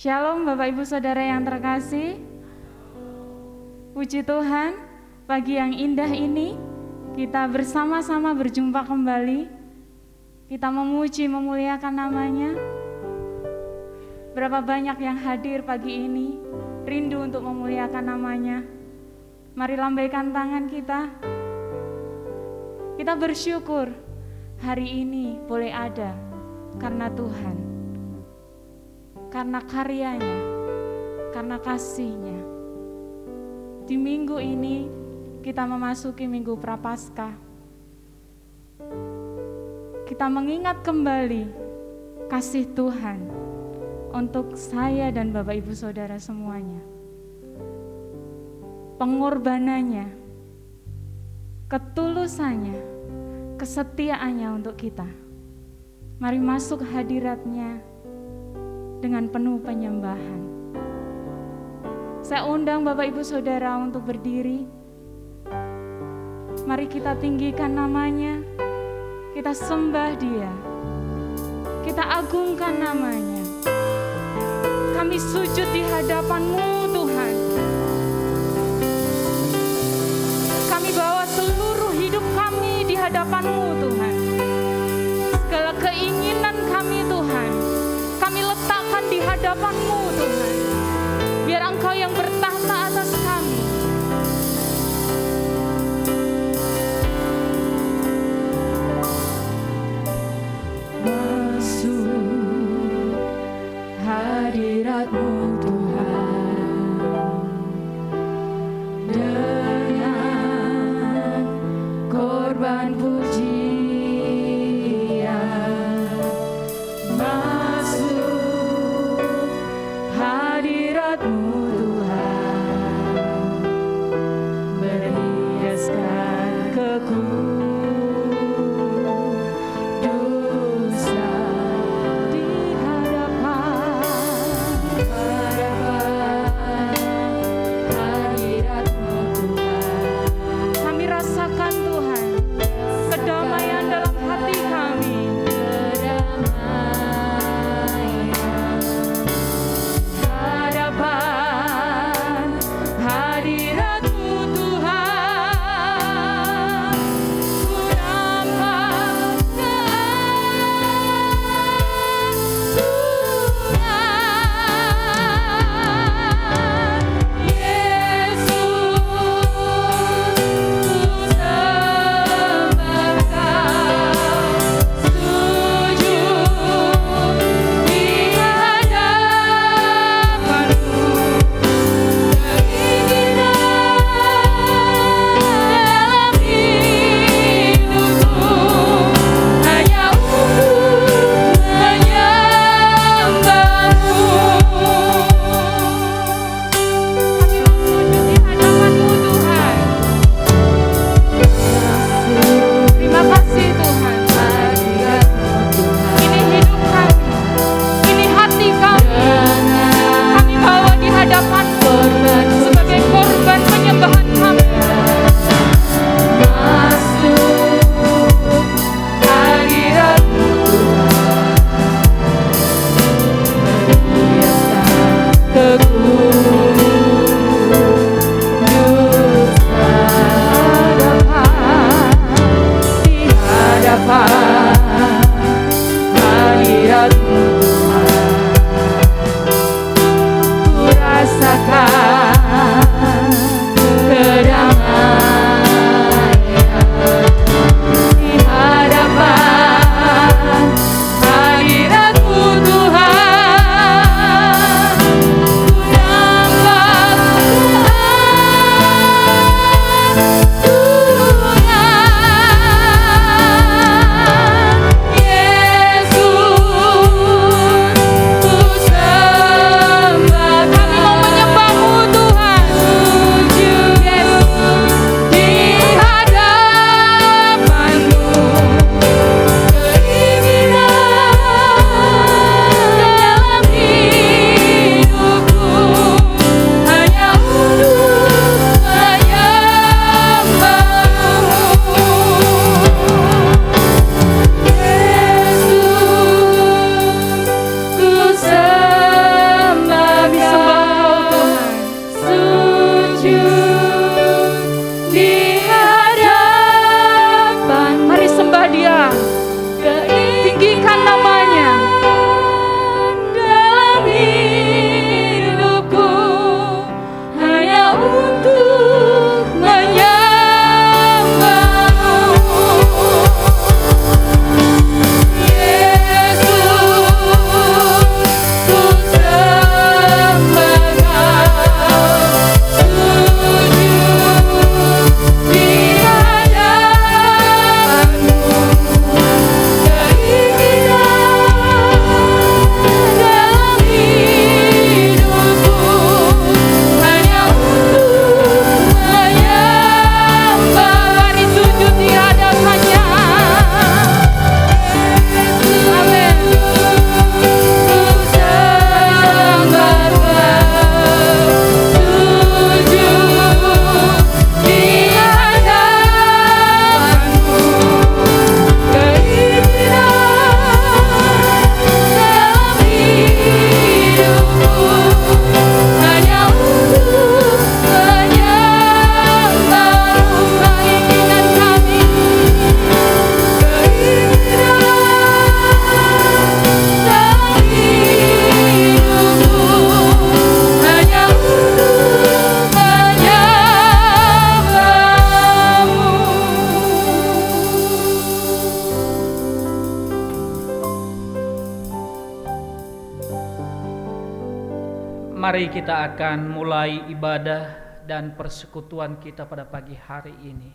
Shalom Bapak Ibu Saudara yang terkasih. Puji Tuhan, pagi yang indah ini kita bersama-sama berjumpa kembali. Kita memuji, memuliakan namanya. Berapa banyak yang hadir pagi ini, rindu untuk memuliakan namanya. Mari lambaikan tangan kita. Kita bersyukur hari ini boleh ada karena Tuhan, karena karyanya, karena kasih-Nya. Di minggu ini kita memasuki minggu Prapaskah. Kita mengingat kembali kasih Tuhan untuk saya dan Bapak Ibu Saudara semuanya. Pengorbanannya, ketulusannya, kesetiaannya untuk kita. Mari masuk hadirat-Nya dengan penuh penyembahan. Saya undang Bapak Ibu Saudara untuk berdiri. Mari kita tinggikan namanya, kita sembah Dia, kita agungkan namanya. Kami sujud di hadapan-Mu Tuhan. Kami bawa seluruh hidup kami di hadapan-Mu Tuhan. Segala keinginan kami Tuhan, kami letakkan di hadapan-Mu Tuhan. Biar Engkau yang bertahta atas kami. Masuk hadirat-Mu Tuhan, dengan korban pujian. Masuk hadirat-Mu Tuhan, berhiaskan kekudusan di hadapan hadirat-Mu Tuhan. Kami rasakan Tuhan, kedamaian dalam hati kami. Hadapan hadirat-Mu Tuhan, Mari kita akan mulai ibadah dan persekutuan kita pada pagi hari ini.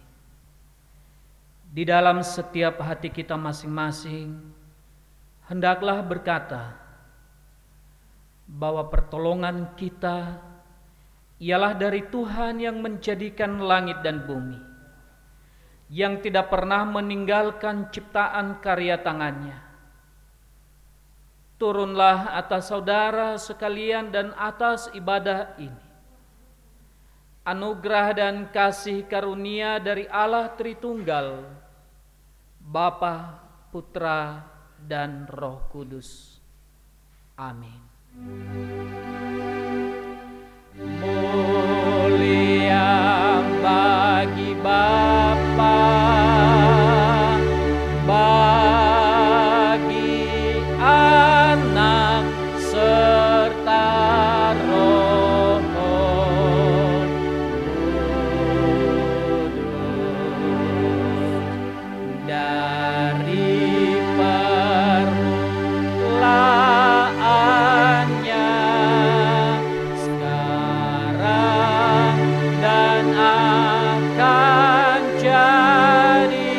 Di dalam setiap hati kita masing-masing, hendaklah berkata bahwa pertolongan kita ialah dari Tuhan yang menjadikan langit dan bumi, yang tidak pernah meninggalkan ciptaan karya tangannya. Turunlah atas saudara sekalian dan atas ibadah ini anugerah dan kasih karunia dari Allah Tritunggal, Bapa, Putra, dan Roh Kudus. Amin. Mulia bagi Bapa, bagi Anak serta Roh Kudus, dari permulaannya sekarang dan akan jadi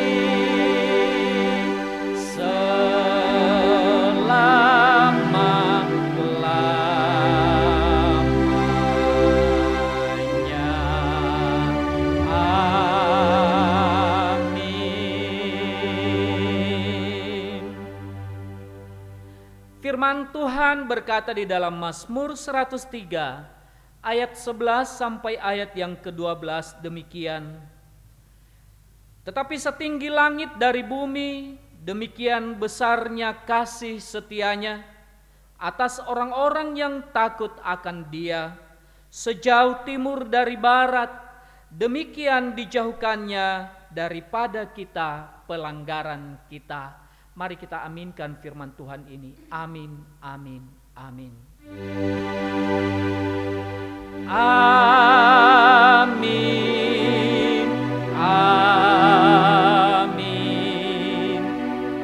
selama-lamanya. Amin. Firman Tuhan berkata di dalam Mazmur 103 ayat 11 sampai ayat yang ke-12 demikian. Tetapi setinggi langit dari bumi, demikian besarnya kasih setianya atas orang-orang yang takut akan Dia. Sejauh timur dari barat, demikian dijauhkannya daripada kita pelanggaran kita. Mari kita aminkan firman Tuhan ini. Amin, amin, amin. Amin, amin,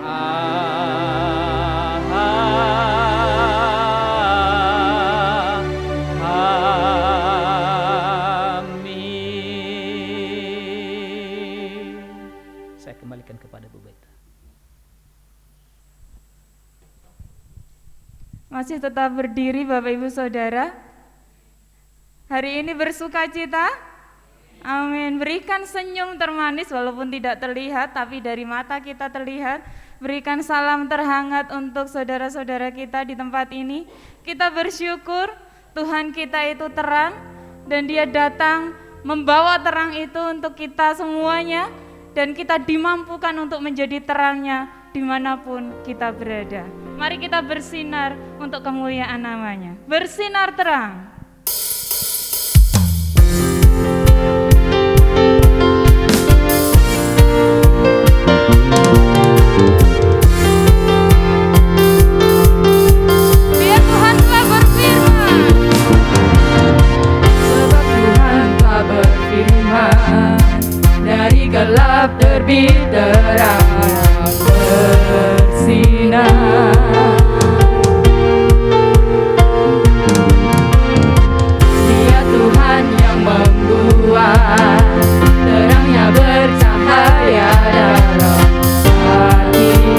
amin. Saya kembalikan kepada Bu Beta. Masih tetap berdiri Bapak Ibu Saudara. Hari ini bersuka cita. Amin. Berikan senyum termanis walaupun tidak terlihat, tapi dari mata kita terlihat. Berikan salam terhangat untuk saudara-saudara kita di tempat ini. Kita bersyukur Tuhan kita itu terang, dan Dia datang membawa terang itu untuk kita semuanya, dan kita dimampukan untuk menjadi terangnya dimanapun kita berada. Mari kita bersinar untuk kemuliaan namanya. Bersinar terang. Biar Tuhan telah berfirman. Sebab Tuhan telah berfirman, dari gelap terbit terang bersinar. Dia Tuhan yang membuat terangnya bercahaya dalam hatiku.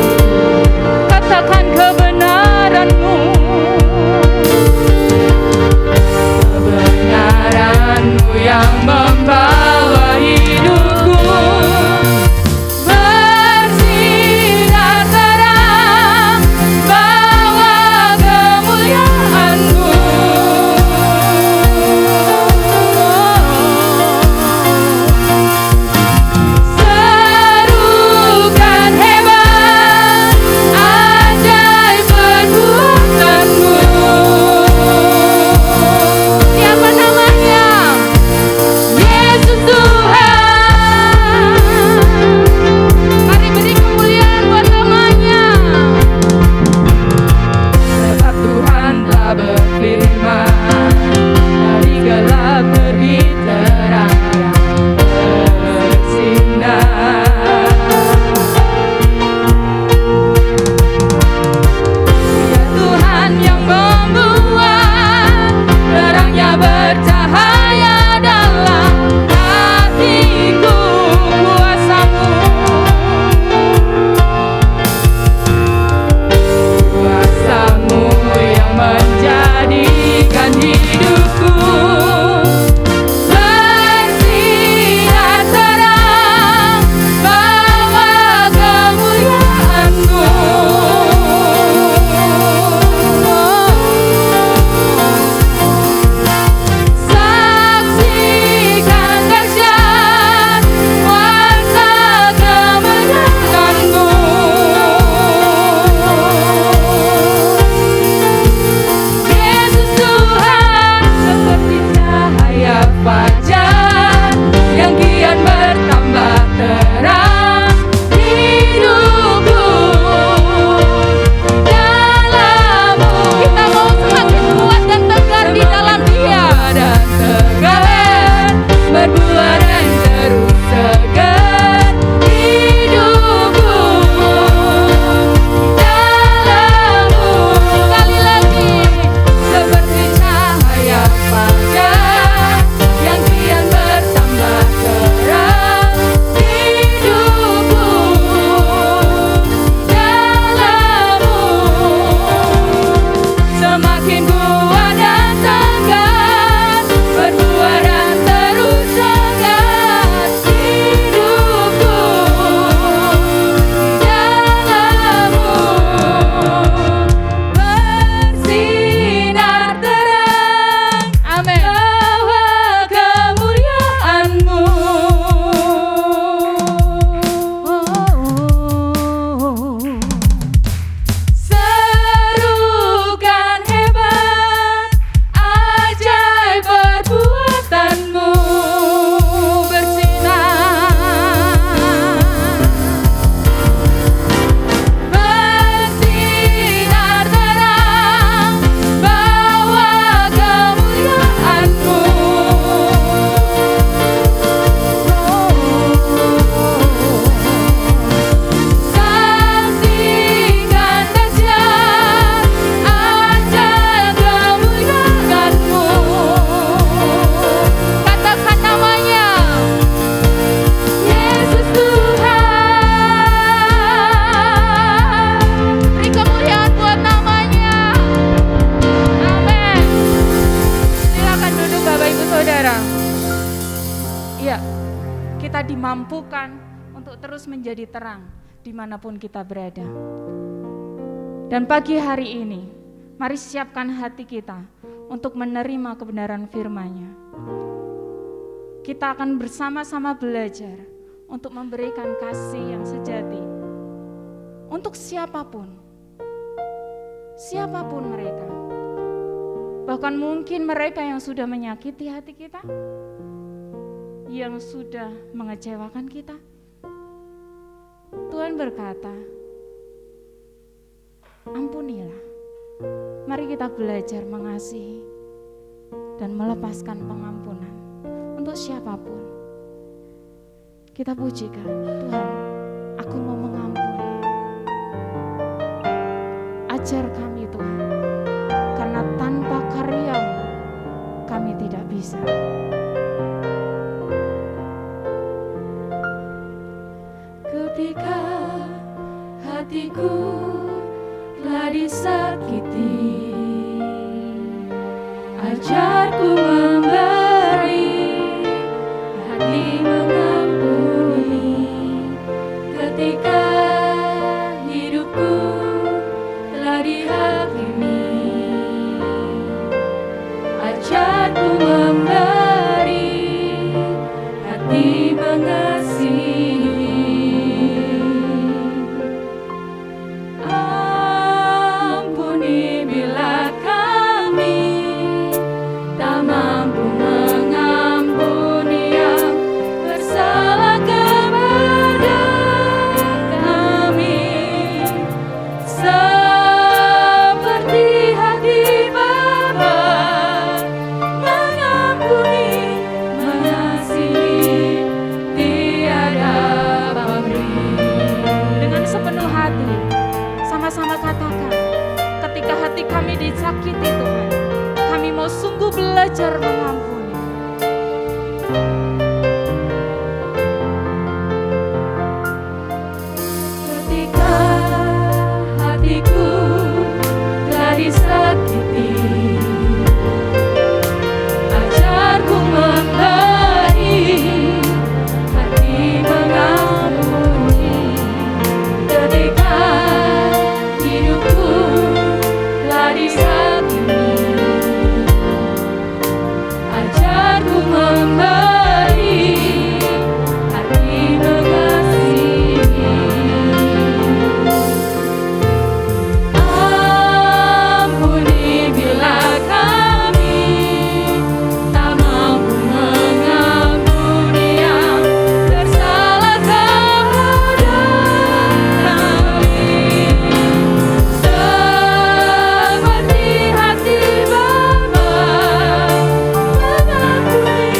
Katakan kebenaran-Mu. Kebenaran-Mu yang membawa hidupku bersinar. menjadi terang dimanapun kita berada. Dan pagi hari ini, mari siapkan hati kita untuk menerima kebenaran firman-Nya. Kita akan bersama-sama belajar untuk memberikan kasih yang sejati untuk siapapun mereka. Bahkan mungkin mereka yang sudah menyakiti hati kita, yang sudah mengecewakan kita. Tuhan berkata, ampunilah. Mari kita belajar mengasihi dan melepaskan pengampunan untuk siapapun. Kita pujikan, Tuhan, aku mau mengampuni. Ajar kami Tuhan, karena tanpa karya-Mu kami tidak bisa. Ketika hatiku telah disakiti, ajarku memberi, hati mengampuni. Ketika hidupku telah dihakimi, ajarku memberi, hati mengasihi. Ampuni bila kami tak mampu mengampuni yang bersalah kepada kami, seperti hati Bapa mengampuni, mengasihi, tiada pamrih. Dengan sepenuh hati, sama-sama katakan, ketika hati kami disakiti Tuhan, kami mau sungguh belajar mengampuni. Ketika hatiku telah disakiti, ajarku memberi, hati mengampuni. Ketika hidupku telah disakiti, ajarku memberi, hati mengasihi. Ampuni bila kami tak mampu mengampuni yang bersalah kepada kami, seperti hati Bapa mengampuni,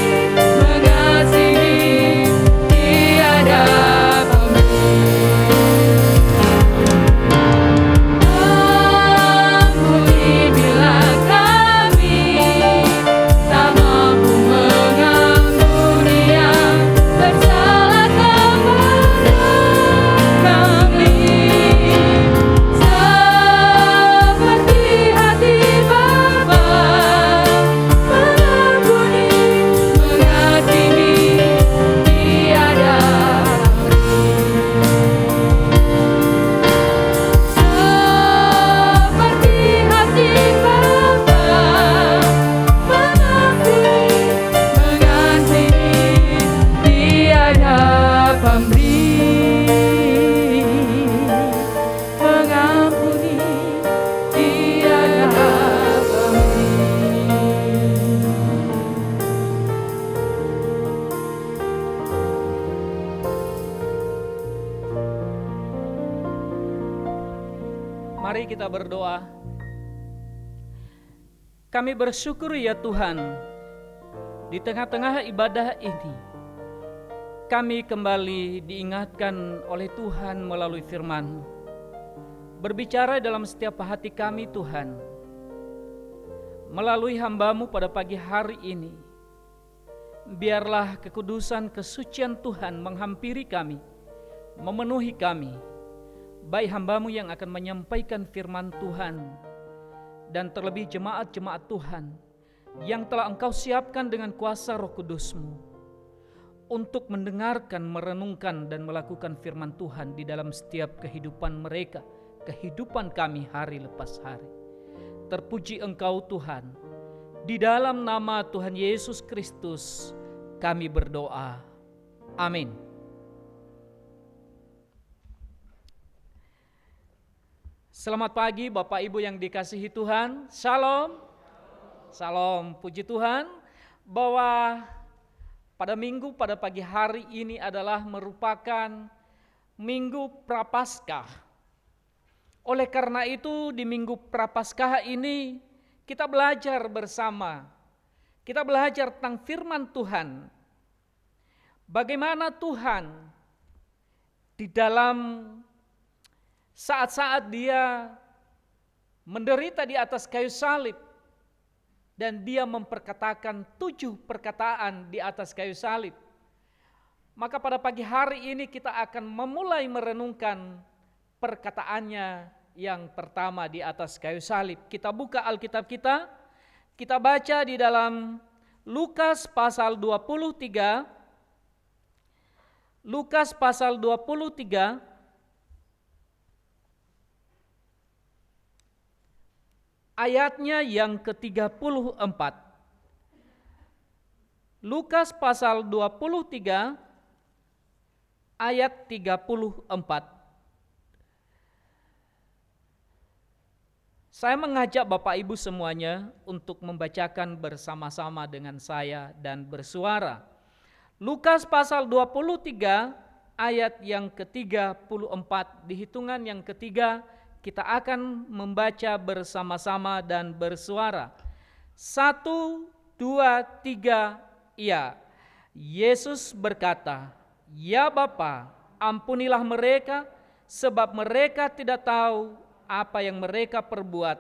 mengasihi, tiada pamrih. Ampuni bila kami tak mampu mengampuni yang bersalah kepada kami, seperti hati Bapa mengampuni, mengasihi, tiada seperti hati Bapa mengasihi, tiada pamrih, mengampuni, tiada pamrih. Mari kita berdoa. Kami bersyukur ya Tuhan, di tengah-tengah ibadah ini, kami kembali diingatkan oleh Tuhan melalui firman-Mu. Berbicara dalam setiap hati kami Tuhan, melalui hamba-Mu pada pagi hari ini. Biarlah kekudusan kesucian Tuhan menghampiri kami, memenuhi kami, baik hamba-Mu yang akan menyampaikan firman Tuhan, dan terlebih jemaat-jemaat Tuhan yang telah Engkau siapkan dengan kuasa Roh Kudus-Mu untuk mendengarkan, merenungkan, dan melakukan firman Tuhan di dalam setiap kehidupan mereka, kehidupan kami hari lepas hari. Terpuji Engkau Tuhan. Di dalam nama Tuhan Yesus Kristus kami berdoa. Amin. Selamat pagi Bapak Ibu yang dikasihi Tuhan. Shalom. Salam, puji Tuhan bahwa pada pagi hari ini adalah merupakan Minggu Prapaskah. Oleh karena itu di Minggu Prapaskah ini kita belajar bersama. Kita belajar tentang firman Tuhan. Bagaimana Tuhan di dalam saat-saat Dia menderita di atas kayu salib, dan Dia memperkatakan 7 perkataan di atas kayu salib. Maka pada pagi hari ini kita akan memulai merenungkan perkataannya yang pertama di atas kayu salib. Kita buka Alkitab kita baca di dalam Lukas pasal 23. Lukas pasal 23 ayatnya yang ke-34. Lukas pasal 23 ayat 34. Saya mengajak Bapak Ibu semuanya untuk membacakan bersama-sama dengan saya dan bersuara. Lukas pasal 23 ayat yang ke-34, di hitungan yang ketiga kita akan membaca bersama-sama dan bersuara. 1, 2, 3, iya. Yesus berkata, "Ya Bapa, ampunilah mereka, sebab mereka tidak tahu apa yang mereka perbuat."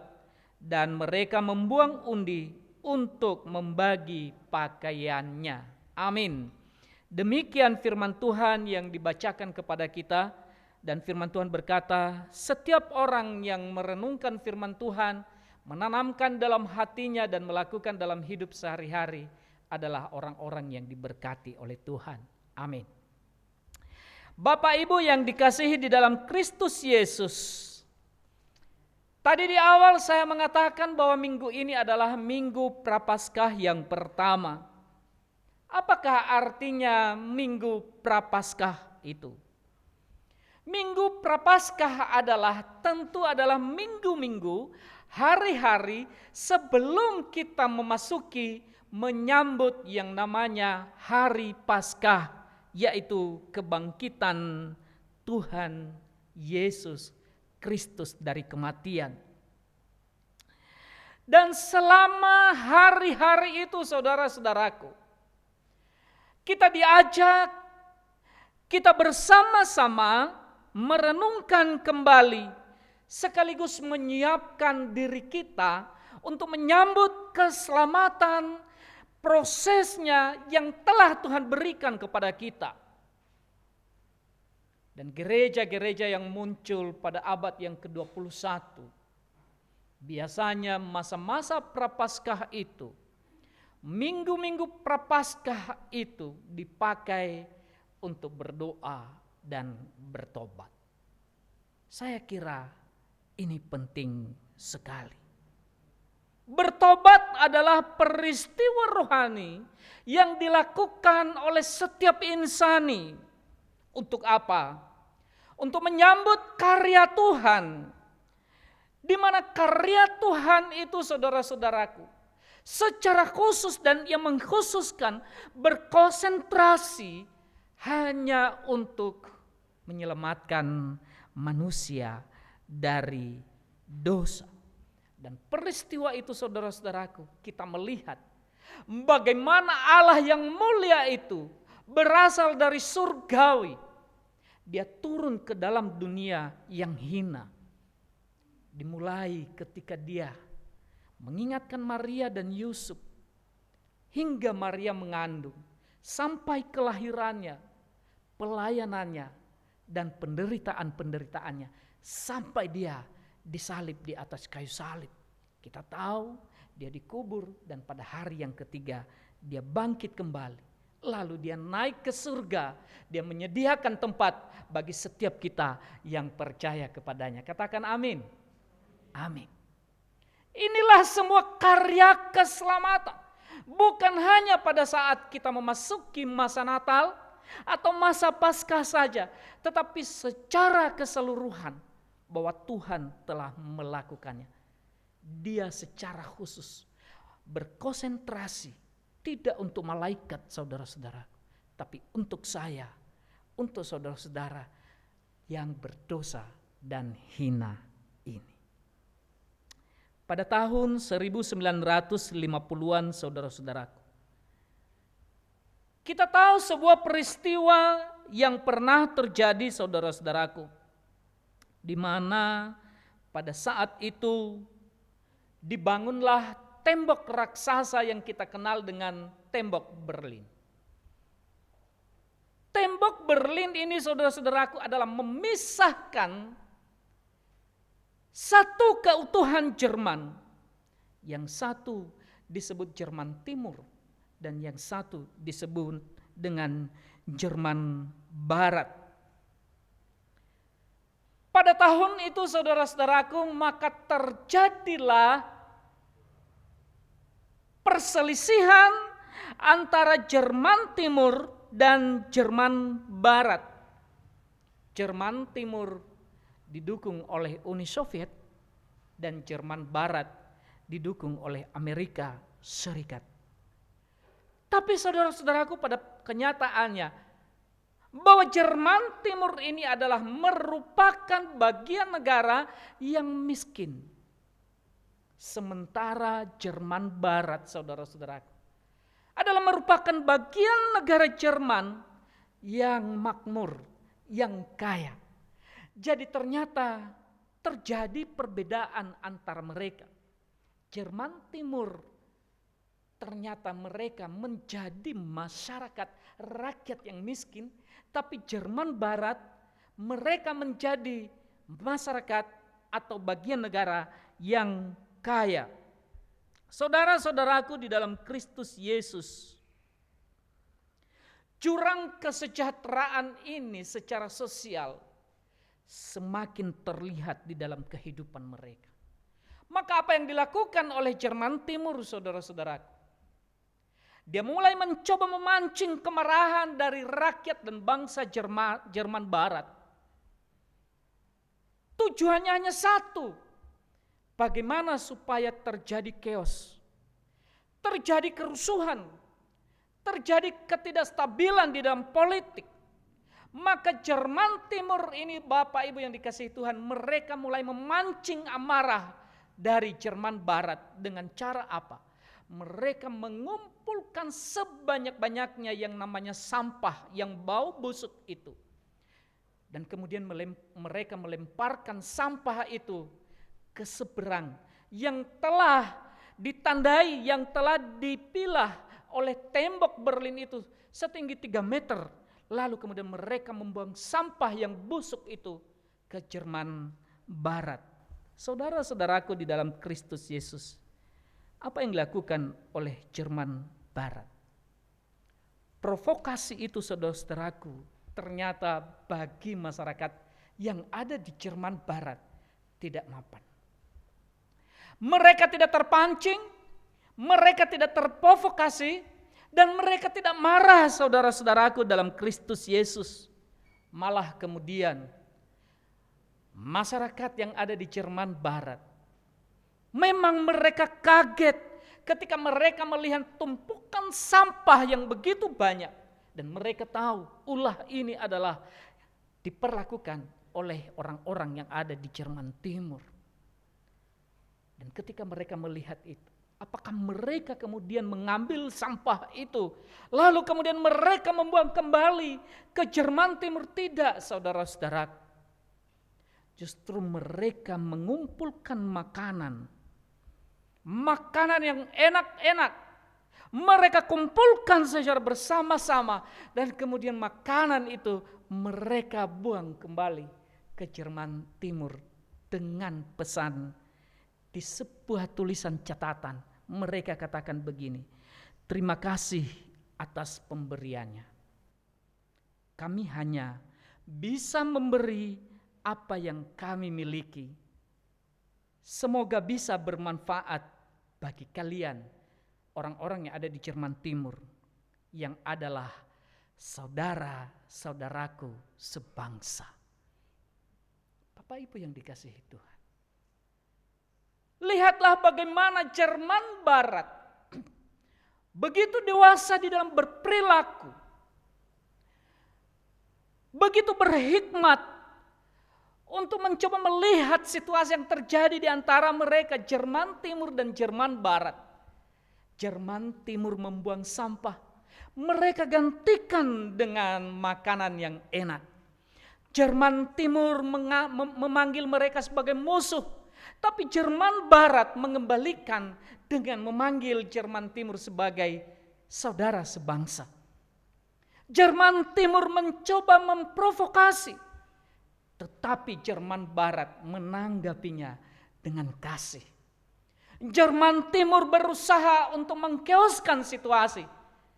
Dan mereka membuang undi untuk membagi pakaiannya. Amin. Demikian firman Tuhan yang dibacakan kepada kita. Dan firman Tuhan berkata, setiap orang yang merenungkan firman Tuhan, menanamkan dalam hatinya dan melakukan dalam hidup sehari-hari adalah orang-orang yang diberkati oleh Tuhan. Amin. Bapak Ibu yang dikasihi di dalam Kristus Yesus. Tadi di awal saya mengatakan bahwa minggu ini adalah Minggu Prapaskah yang pertama. Apakah artinya Minggu Prapaskah itu? Minggu Prapaskah tentu adalah minggu-minggu, hari-hari sebelum kita menyambut yang namanya Hari Paskah, yaitu kebangkitan Tuhan Yesus Kristus dari kematian. Dan selama hari-hari itu saudara-saudaraku, kita diajak, kita bersama-sama merenungkan kembali, sekaligus menyiapkan diri kita untuk menyambut keselamatan prosesnya yang telah Tuhan berikan kepada kita. Dan gereja-gereja yang muncul pada abad yang ke-21, biasanya masa-masa Prapaskah itu, minggu-minggu Prapaskah itu dipakai untuk berdoa dan bertobat. Saya kira ini penting sekali. Bertobat adalah peristiwa rohani yang dilakukan oleh setiap insani. Untuk apa? Untuk menyambut karya Tuhan. Di mana karya Tuhan itu saudara-saudaraku, secara khusus dan yang mengkhususkan berkonsentrasi hanya untuk menyelamatkan manusia dari dosa. Dan peristiwa itu saudara-saudaraku, kita melihat bagaimana Allah yang mulia itu berasal dari surgawi. Dia turun ke dalam dunia yang hina. Dimulai ketika Dia mengingatkan Maria dan Yusuf hingga Maria mengandung, sampai kelahirannya, pelayanannya, dan penderitaan-penderitaannya, sampai Dia disalib di atas kayu salib. Kita tahu Dia dikubur dan pada hari yang ketiga Dia bangkit kembali. lalu dia naik ke surga. Dia menyediakan tempat bagi setiap kita yang percaya kepadanya. Katakan amin. Amin. Inilah semua karya keselamatan. Bukan hanya pada saat kita memasuki masa Natal atau masa Paskah saja, tetapi secara keseluruhan bahwa Tuhan telah melakukannya. Dia secara khusus berkonsentrasi tidak untuk malaikat saudara-saudara, tapi untuk saya, untuk saudara-saudara yang berdosa dan hina ini. Pada tahun 1950-an saudara-saudaraku, kita tahu sebuah peristiwa yang pernah terjadi saudara-saudaraku, di mana pada saat itu dibangunlah tembok raksasa yang kita kenal dengan tembok Berlin. Tembok Berlin ini saudara-saudaraku adalah memisahkan satu keutuhan Jerman. Yang satu disebut Jerman Timur dan yang satu disebut dengan Jerman Barat. Pada tahun itu saudara-saudaraku, maka terjadilah perselisihan antara Jerman Timur dan Jerman Barat. Jerman Timur didukung oleh Uni Soviet dan Jerman Barat didukung oleh Amerika Serikat. Tapi saudara-saudaraku, pada kenyataannya bahwa Jerman Timur ini adalah merupakan bagian negara yang miskin. Sementara Jerman Barat, saudara-saudaraku, adalah merupakan bagian negara Jerman yang makmur, yang kaya. Jadi ternyata terjadi perbedaan antara mereka. Jerman Timur ternyata mereka menjadi masyarakat rakyat yang miskin, tapi Jerman Barat mereka menjadi masyarakat atau bagian negara yang kaya. Saudara-saudaraku di dalam Kristus Yesus, jurang kesejahteraan ini secara sosial semakin terlihat di dalam kehidupan mereka. Maka apa yang dilakukan oleh Jerman Timur, saudara-saudaraku? Dia mulai mencoba memancing kemarahan dari rakyat dan bangsa Jerman Barat. Tujuannya hanya satu. Bagaimana supaya terjadi chaos, terjadi kerusuhan, terjadi ketidakstabilan di dalam politik. Maka Jerman Timur ini, Bapak Ibu yang dikasihi Tuhan, mereka mulai memancing amarah dari Jerman Barat dengan cara apa? Mereka mengumpulkan sebanyak-banyaknya yang namanya sampah yang bau busuk itu. Dan kemudian mereka melemparkan sampah itu ke seberang yang telah ditandai, yang telah dipilah oleh tembok Berlin itu setinggi 3 meter. Lalu kemudian mereka membuang sampah yang busuk itu ke Jerman Barat. Saudara-saudaraku di dalam Kristus Yesus, apa yang dilakukan oleh Jerman Barat? Provokasi itu, saudara-saudaraku, ternyata bagi masyarakat yang ada di Jerman Barat tidak mapan. Mereka tidak terpancing, mereka tidak terprovokasi, dan mereka tidak marah, saudara-saudaraku dalam Kristus Yesus. Malah kemudian masyarakat yang ada di Jerman Barat, memang mereka kaget ketika mereka melihat tumpukan sampah yang begitu banyak. Dan mereka tahu ulah ini adalah diperlakukan oleh orang-orang yang ada di Jerman Timur. Dan ketika mereka melihat itu, apakah mereka kemudian mengambil sampah itu, lalu kemudian mereka membuang kembali ke Jerman Timur? Tidak, saudara-saudara. Justru mereka mengumpulkan makanan yang enak-enak. Mereka kumpulkan secara bersama-sama dan kemudian makanan itu mereka buang kembali ke Jerman Timur dengan pesan. Di sebuah tulisan catatan mereka katakan begini: terima kasih atas pemberiannya. Kami hanya bisa memberi apa yang kami miliki. Semoga bisa bermanfaat bagi kalian, orang-orang yang ada di Jerman Timur, yang adalah saudara-saudaraku sebangsa. Bapak Ibu yang dikasihi Tuhan, lihatlah bagaimana Jerman Barat begitu dewasa di dalam berperilaku, begitu berhikmat untuk mencoba melihat situasi yang terjadi di antara mereka, Jerman Timur dan Jerman Barat. Jerman Timur membuang sampah, mereka gantikan dengan makanan yang enak. Jerman Timur memanggil mereka sebagai musuh, tapi Jerman Barat mengembalikan dengan memanggil Jerman Timur sebagai saudara sebangsa. Jerman Timur mencoba memprovokasi, tetapi Jerman Barat menanggapinya dengan kasih. Jerman Timur berusaha untuk mengkeoskan situasi,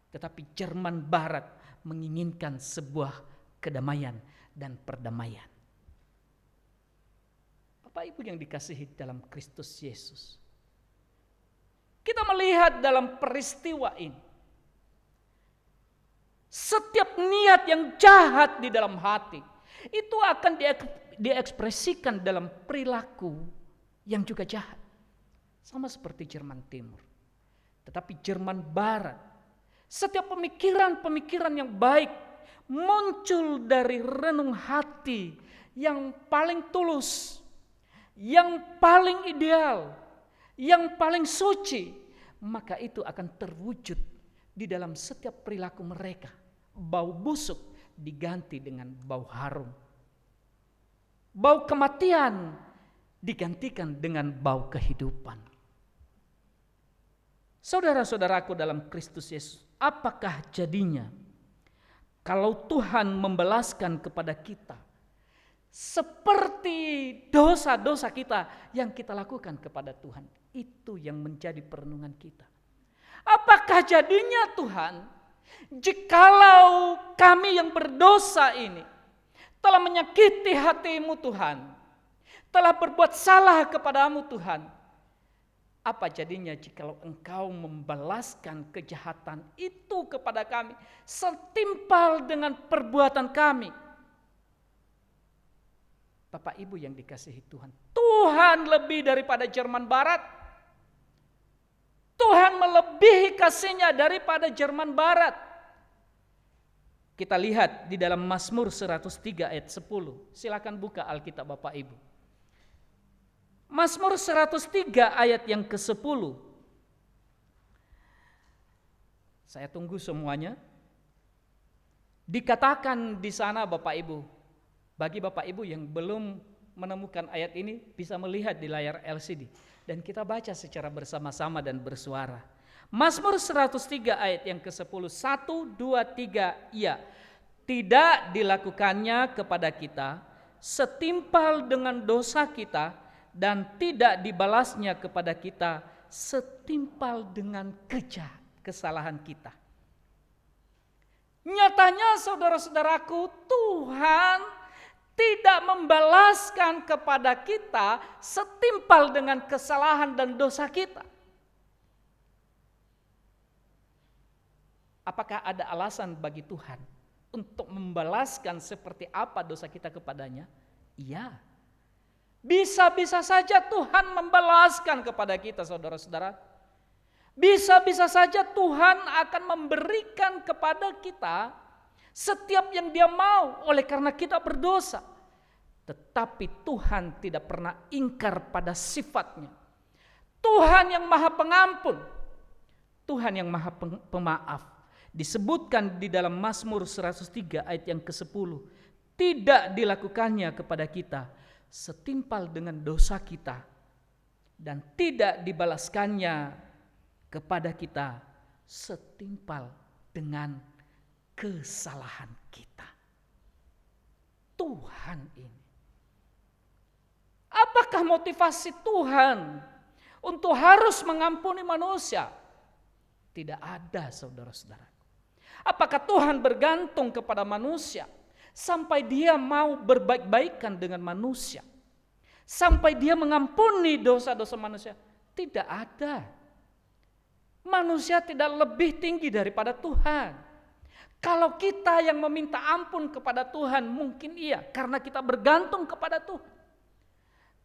tetapi Jerman Barat menginginkan sebuah kedamaian dan perdamaian. Bapak Ibu yang dikasihi dalam Kristus Yesus, kita melihat dalam peristiwa ini, setiap niat yang jahat di dalam hati itu akan diekspresikan dalam perilaku yang juga jahat. Sama seperti Jerman Timur. Tetapi Jerman Barat, setiap pemikiran-pemikiran yang baik muncul dari renung hati yang paling tulus, yang paling ideal, yang paling suci, maka itu akan terwujud di dalam setiap perilaku mereka. Bau busuk diganti dengan bau harum. Bau kematian digantikan dengan bau kehidupan. Saudara-saudaraku dalam Kristus Yesus, apakah jadinya kalau Tuhan membalaskan kepada kita seperti dosa-dosa kita yang kita lakukan kepada Tuhan? Itu yang menjadi perenungan kita. Apakah jadinya Tuhan jikalau kami yang berdosa ini telah menyakiti hati-Mu Tuhan, telah berbuat salah kepadamu Tuhan, apa jadinya jikalau Engkau membalaskan kejahatan itu kepada kami setimpal dengan perbuatan kami? Bapak Ibu yang dikasihi Tuhan, Tuhan lebih daripada Jerman Barat. Tuhan melebihi kasihnya daripada Jerman Barat. Kita lihat di dalam Mazmur 103 ayat 10. Silakan buka Alkitab Bapak Ibu. Mazmur 103 ayat yang ke-10. Saya tunggu semuanya. Dikatakan di sana Bapak Ibu, bagi Bapak Ibu yang belum menemukan ayat ini bisa melihat di layar LCD dan kita baca secara bersama-sama dan bersuara. Mazmur 103 ayat yang ke-10. 1, 2, 3. Iya, tidak dilakukannya kepada kita setimpal dengan dosa kita, dan tidak dibalasnya kepada kita setimpal dengan kesalahan kita. Nyatanya saudara-saudaraku, Tuhan tidak membalaskan kepada kita setimpal dengan kesalahan dan dosa kita. Apakah ada alasan bagi Tuhan untuk membalaskan seperti apa dosa kita kepadanya? Iya. Bisa-bisa saja Tuhan membalaskan kepada kita, saudara-saudara. Bisa-bisa saja Tuhan akan memberikan kepada kita setiap yang Dia mau oleh karena kita berdosa. Tetapi Tuhan tidak pernah ingkar pada sifatnya. Tuhan yang Maha Pengampun, Tuhan yang Maha Pemaaf. Disebutkan di dalam Mazmur 103 ayat yang ke-10. Tidak dilakukannya kepada kita setimpal dengan dosa kita, dan tidak dibalaskannya kepada kita setimpal dengan kesalahan kita. Tuhan ini, apakah motivasi Tuhan untuk harus mengampuni manusia? Tidak ada, saudara-saudara. Apakah Tuhan bergantung kepada manusia sampai dia mau berbaik-baikan dengan manusia? Sampai dia mengampuni dosa-dosa manusia? Tidak ada. Manusia tidak lebih tinggi daripada Tuhan. Kalau kita yang meminta ampun kepada Tuhan, mungkin iya, karena kita bergantung kepada Tuhan.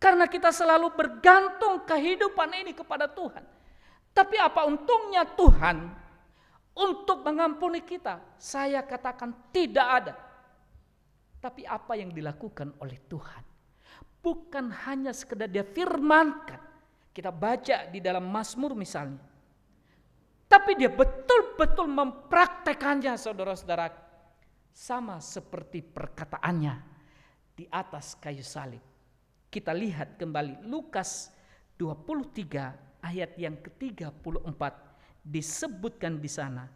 Karena kita selalu bergantung kehidupan ini kepada Tuhan. Tapi apa untungnya Tuhan untuk mengampuni kita? Saya katakan tidak ada. Tapi apa yang dilakukan oleh Tuhan? Bukan hanya sekedar dia firmankan. Kita baca di dalam Mazmur misalnya. Tapi dia betul-betul mempraktekannya, saudara-saudara. Sama seperti perkataannya di atas kayu salib. Kita lihat kembali Lukas 23 ayat yang ke-34 disebutkan di sana.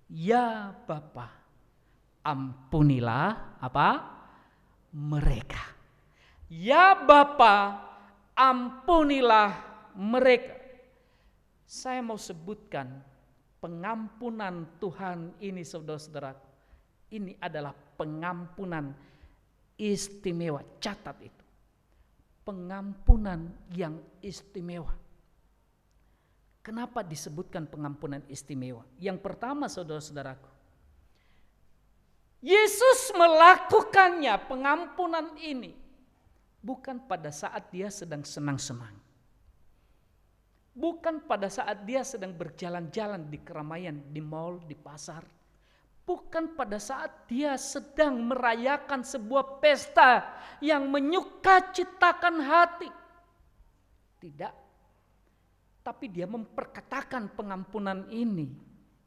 Ya Bapa, ampunilah apa? Mereka. Ya Bapa, ampunilah mereka. Saya mau sebutkan pengampunan Tuhan ini, saudara-saudara. Ini adalah pengampunan istimewa. Catat itu. Pengampunan yang istimewa. Kenapa disebutkan pengampunan istimewa? Yang pertama, saudara-saudaraku, Yesus melakukannya pengampunan ini bukan pada saat dia sedang senang-senang. Bukan pada saat dia sedang berjalan-jalan di keramaian, di mall, di pasar. Bukan pada saat dia sedang merayakan sebuah pesta yang menyukacitakan hati. Tidak. Tapi dia memperkatakan pengampunan ini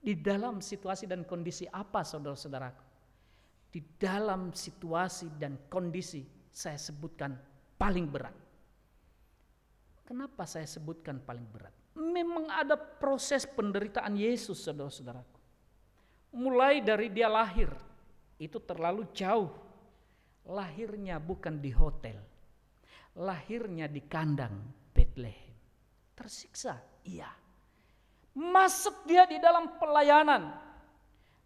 di dalam situasi dan kondisi apa, saudara-saudaraku? Di dalam situasi dan kondisi saya sebutkan paling berat. Kenapa saya sebutkan paling berat? Memang ada proses penderitaan Yesus, saudara-saudaraku. Mulai dari dia lahir, itu terlalu jauh. Lahirnya bukan di hotel. Lahirnya di kandang Bethlehem. Tersiksa, iya. Masuk dia di dalam pelayanan.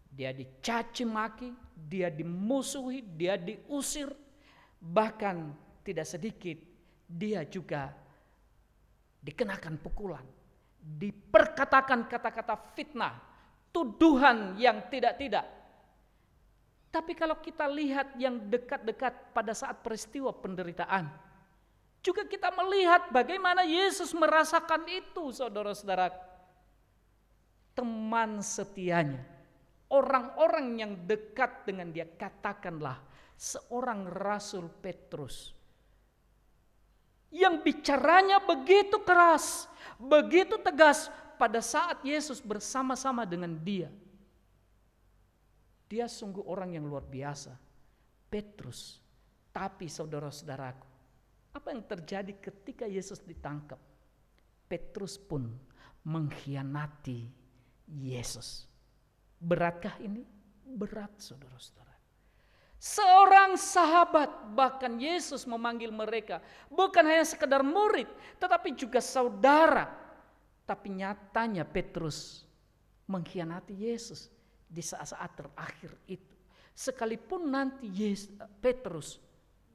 Dia dicaci maki, dia dimusuhi, dia diusir. Bahkan tidak sedikit dia juga dikenakan pukulan, diperkatakan kata-kata fitnah, tuduhan yang tidak-tidak. Tapi kalau kita lihat yang dekat-dekat pada saat peristiwa penderitaan, juga kita melihat bagaimana Yesus merasakan itu, saudara-saudara. Teman setianya, orang-orang yang dekat dengan dia, katakanlah seorang Rasul Petrus, yang bicaranya begitu keras, begitu tegas pada saat Yesus bersama-sama dengan dia. Dia sungguh orang yang luar biasa, Petrus. Tapi saudara-saudaraku, apa yang terjadi ketika Yesus ditangkap? Petrus pun mengkhianati Yesus. Beratkah ini? Berat, saudara-saudara. Seorang sahabat, bahkan Yesus memanggil mereka bukan hanya sekedar murid, tetapi juga saudara. Tapi nyatanya Petrus mengkhianati Yesus di saat-saat terakhir itu. Sekalipun nanti Petrus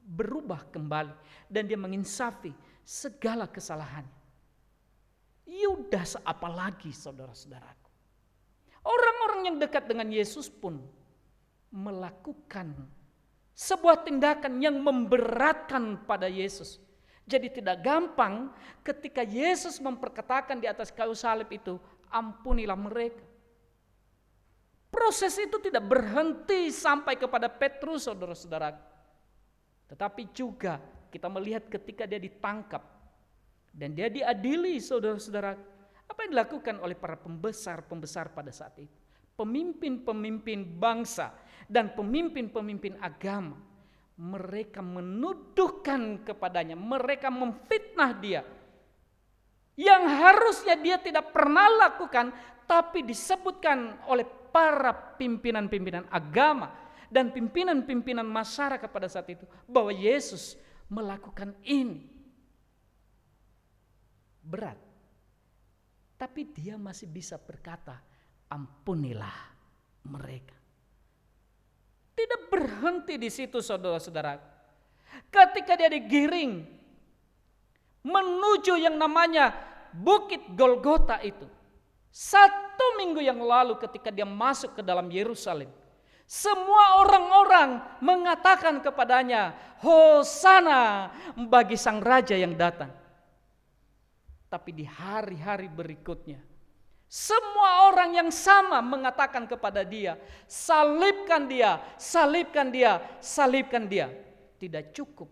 berubah kembali dan dia menginsafi segala kesalahannya. Yudas apalagi, saudara-saudaraku. Orang-orang yang dekat dengan Yesus pun melakukan sebuah tindakan yang memberatkan pada Yesus. Jadi tidak gampang ketika Yesus memperkatakan di atas kayu salib itu, ampunilah mereka. Proses itu tidak berhenti sampai kepada Petrus, saudara-saudara. Tetapi juga kita melihat ketika dia ditangkap dan dia diadili, saudara-saudara. Apa yang dilakukan oleh para pembesar-pembesar pada saat itu? Pemimpin-pemimpin bangsa dan pemimpin-pemimpin agama, mereka menuduhkan kepadanya, mereka memfitnah dia. Yang harusnya dia tidak pernah lakukan, tapi disebutkan oleh para pimpinan-pimpinan agama dan pimpinan-pimpinan masyarakat pada saat itu, bahwa Yesus melakukan ini. Berat. Tapi dia masih bisa berkata, ampunilah mereka. Tidak berhenti di situ saudara-saudara. Ketika dia digiring menuju yang namanya Bukit Golgota itu, 1 minggu yang lalu ketika dia masuk ke dalam Yerusalem, semua orang-orang mengatakan kepadanya, Hosana bagi sang raja yang datang. Tapi di hari-hari berikutnya, semua orang yang sama mengatakan kepada dia, salibkan dia, salibkan dia, salibkan dia. Tidak cukup,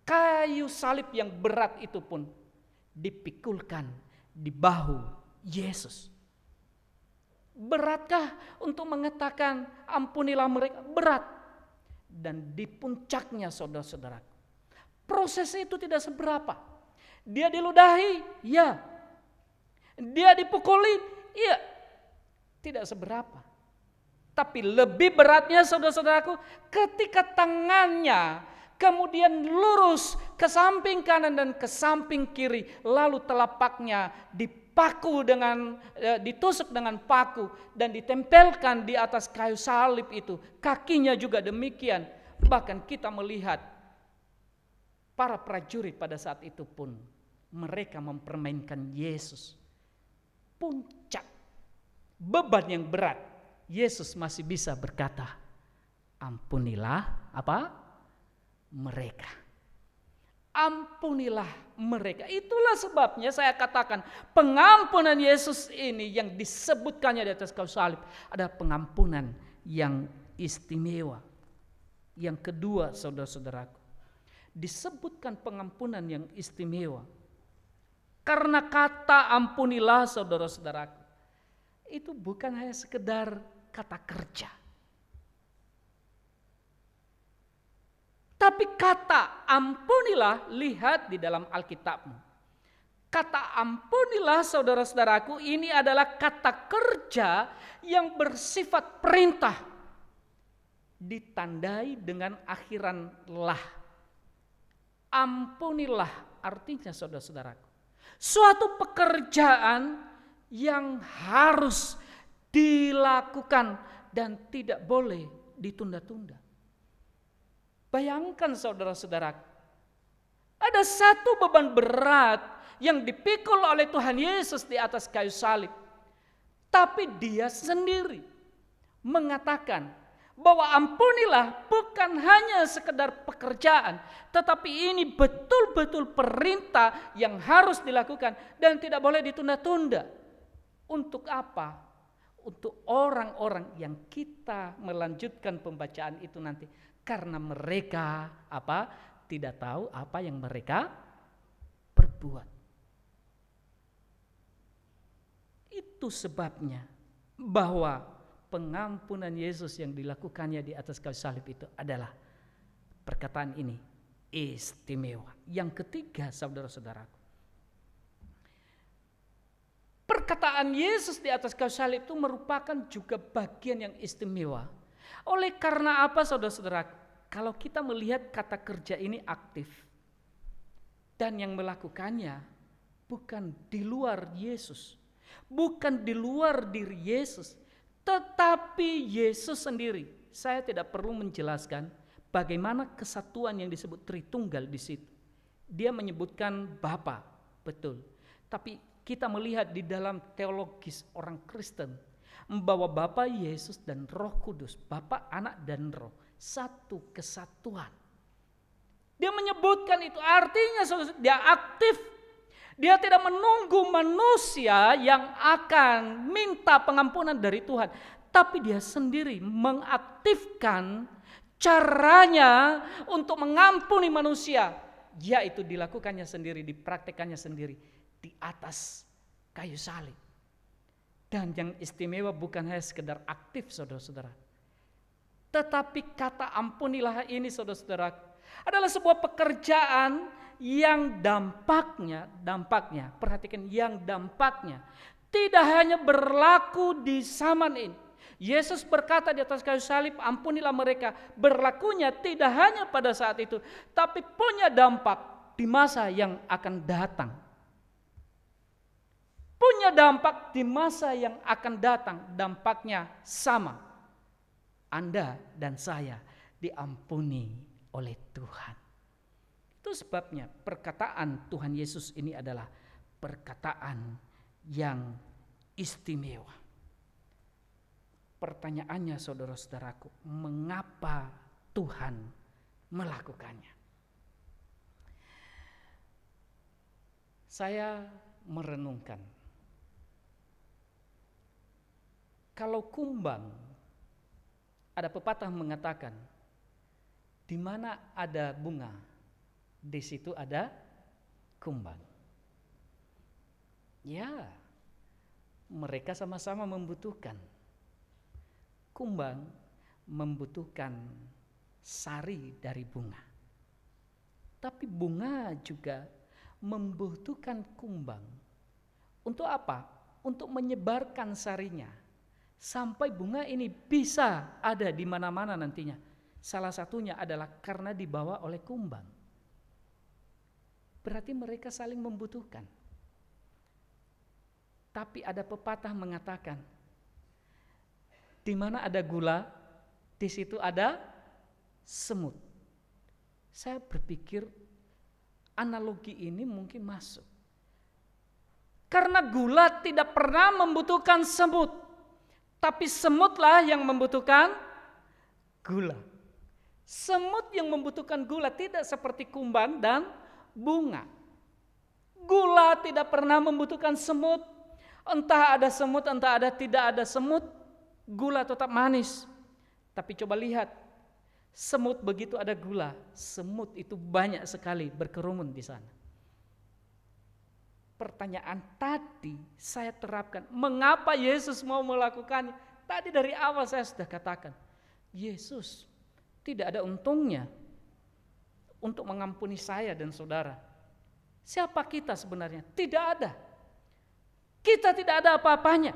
kayu salib yang berat itu pun dipikulkan di bahu Yesus. Beratkah untuk mengatakan ampunilah mereka? Berat. Dan di puncaknya saudara-saudara, prosesnya itu tidak seberapa. Dia diludahi, ya. Dia dipukuli, iya. Tidak seberapa. Tapi lebih beratnya saudara-saudaraku, ketika tangannya kemudian lurus ke samping kanan dan ke samping kiri, lalu telapaknya ditusuk dengan paku dan ditempelkan di atas kayu salib itu. Kakinya juga demikian. Bahkan kita melihat para prajurit pada saat itu pun mereka mempermainkan Yesus. Puncak beban yang berat, Yesus masih bisa berkata, ampunilah apa? Mereka. Ampunilah mereka. Itulah sebabnya saya katakan pengampunan Yesus ini yang disebutkannya di atas kayu salib adalah pengampunan yang istimewa. Yang kedua saudara-saudaraku, disebutkan pengampunan yang istimewa karena kata ampunilah saudara-saudaraku itu bukan hanya sekedar kata kerja. Tapi kata ampunilah, lihat di dalam Alkitabmu. Kata ampunilah saudara-saudaraku ini adalah kata kerja yang bersifat perintah. Ditandai dengan akhiran lah. Ampunilah artinya saudara-saudaraku, suatu pekerjaan yang harus dilakukan dan tidak boleh ditunda-tunda. Bayangkan saudara-saudara, ada satu beban berat yang dipikul oleh Tuhan Yesus di atas kayu salib. Tapi dia sendiri mengatakan bahwa ampunilah bukan hanya sekedar pekerjaan, tetapi ini betul-betul perintah yang harus dilakukan dan tidak boleh ditunda-tunda. Untuk apa? Untuk orang-orang yang kita melanjutkan pembacaan itu nanti. Karena mereka tidak tahu apa yang mereka perbuat. Itu sebabnya bahwa pengampunan Yesus yang dilakukannya di atas kayu salib itu adalah perkataan ini istimewa. Yang ketiga saudara-saudaraku, perkataan Yesus di atas kayu salib itu merupakan juga bagian yang istimewa. Oleh karena apa saudara-saudara? Kalau kita melihat kata kerja ini aktif dan yang melakukannya bukan di luar Yesus, bukan di luar diri Yesus, tetapi Yesus sendiri. Saya tidak perlu menjelaskan bagaimana kesatuan yang disebut Tritunggal di situ. Dia menyebutkan Bapa, betul. Tapi kita melihat di dalam teologis orang Kristen bahwa Bapa, Yesus dan Roh Kudus, Bapa, Anak dan Roh, satu kesatuan. Dia menyebutkan itu artinya dia aktif. Dia tidak menunggu manusia yang akan minta pengampunan dari Tuhan, tapi dia sendiri mengaktifkan caranya untuk mengampuni manusia, yaitu dilakukannya sendiri, dipraktekannya sendiri di atas kayu salib. Dan yang istimewa bukan hanya sekedar aktif saudara-saudara, tetapi kata ampunilah ini saudara-saudara adalah sebuah pekerjaan yang dampaknya, perhatikan, yang dampaknya tidak hanya berlaku di zaman ini. Yesus berkata di atas kayu salib, ampunilah mereka, berlakunya tidak hanya pada saat itu, tapi punya dampak di masa yang akan datang. punya dampak di masa yang akan datang. Dampaknya sama. Anda dan saya diampuni oleh Tuhan. Itu sebabnya perkataan Tuhan Yesus ini adalah perkataan yang istimewa. Pertanyaannya saudara-saudaraku, mengapa Tuhan melakukannya? Saya merenungkan, kalau kumbang, ada pepatah mengatakan, di mana ada bunga, di situ ada kumbang. Ya, mereka sama-sama membutuhkan. Kumbang membutuhkan sari dari bunga. Tapi bunga juga membutuhkan kumbang. Untuk apa? Untuk menyebarkan sarinya. Sampai bunga ini bisa ada di mana-mana nantinya. Salah satunya adalah karena dibawa oleh kumbang. Berarti mereka saling membutuhkan. Tapi ada pepatah mengatakan, di mana ada gula, di situ ada semut. Saya berpikir analogi ini mungkin masuk. Karena gula tidak pernah membutuhkan semut, tapi semutlah yang membutuhkan gula. Semut yang membutuhkan gula, tidak seperti kumbang dan bunga. Gula tidak pernah membutuhkan semut. Entah ada semut, entah ada tidak ada semut, gula tetap manis. Tapi coba lihat, semut begitu ada gula, semut itu banyak sekali berkerumun di sana. Pertanyaan tadi saya terapkan, mengapa Yesus mau melakukannya? Tadi dari awal saya sudah katakan, Yesus tidak ada untungnya untuk mengampuni saya dan saudara. Siapa kita sebenarnya? Tidak ada. Kita tidak ada apa-apanya.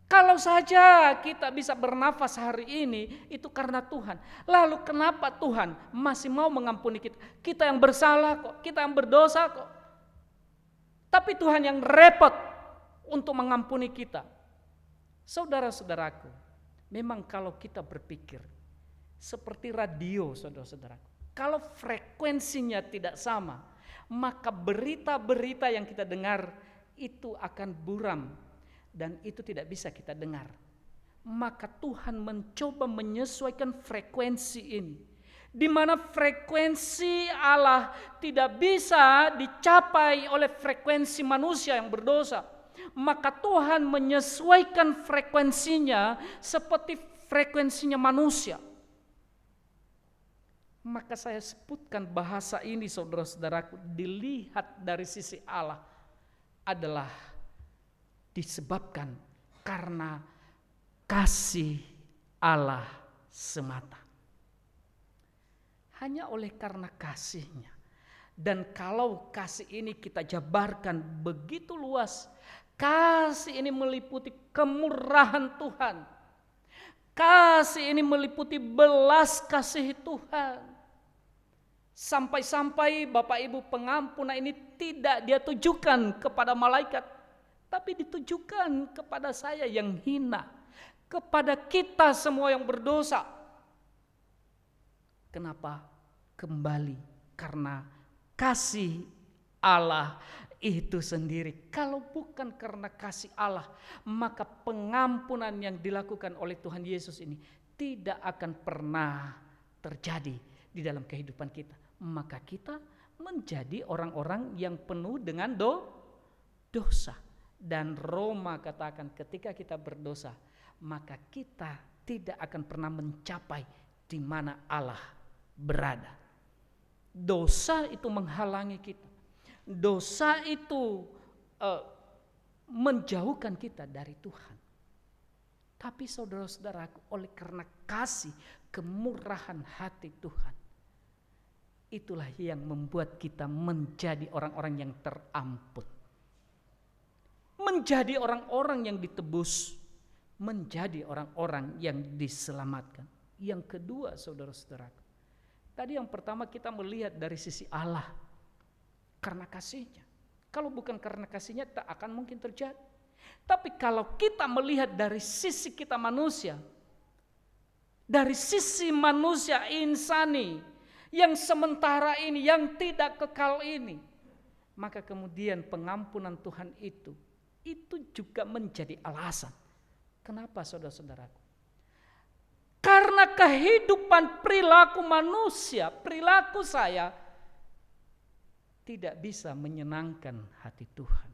Kalau saja kita bisa bernafas hari ini, itu karena Tuhan. Lalu kenapa Tuhan masih mau mengampuni kita? Kita yang bersalah kok, kita yang berdosa kok. Tapi Tuhan yang repot untuk mengampuni kita. Saudara-saudaraku, memang kalau kita berpikir seperti radio, saudara-saudaraku, kalau frekuensinya tidak sama, maka berita-berita yang kita dengar itu akan buram dan itu tidak bisa kita dengar. Maka Tuhan mencoba menyesuaikan frekuensi ini, di mana frekuensi Allah tidak bisa dicapai oleh frekuensi manusia yang berdosa. Maka Tuhan menyesuaikan frekuensinya seperti frekuensinya manusia. Maka saya sebutkan bahasa ini, saudara-saudaraku, dilihat dari sisi Allah adalah disebabkan karena kasih Allah semata. Hanya oleh karena kasihnya. Dan kalau kasih ini kita jabarkan begitu luas, kasih ini meliputi kemurahan Tuhan. Kasih ini meliputi belas kasih Tuhan. Sampai-sampai Bapak Ibu pengampunan ini tidak dia tujukan kepada malaikat, tapi ditujukan kepada saya yang hina, kepada kita semua yang berdosa. Kenapa? Kembali karena kasih Allah itu sendiri. Kalau bukan karena kasih Allah, maka pengampunan yang dilakukan oleh Tuhan Yesus ini tidak akan pernah terjadi di dalam kehidupan kita. Maka kita menjadi orang-orang yang penuh dengan dosa. Dan Roma katakan ketika kita berdosa, maka kita tidak akan pernah mencapai di mana Allah berada. Dosa itu menghalangi kita. Dosa itu menjauhkan kita dari Tuhan. Tapi saudara-saudaraku, oleh karena kasih kemurahan hati Tuhan, itulah yang membuat kita menjadi orang-orang yang terampun. Menjadi orang-orang yang ditebus. Menjadi orang-orang yang diselamatkan. Yang kedua, saudara-saudaraku, tadi yang pertama kita melihat dari sisi Allah. Karena kasihnya. Kalau bukan karena kasihnya tak akan mungkin terjadi. Tapi kalau kita melihat dari sisi kita manusia, dari sisi manusia insani yang sementara ini, yang tidak kekal ini, maka kemudian pengampunan Tuhan itu juga menjadi alasan. Kenapa saudara-saudaraku? Karena kehidupan perilaku manusia, perilaku saya tidak bisa menyenangkan hati Tuhan.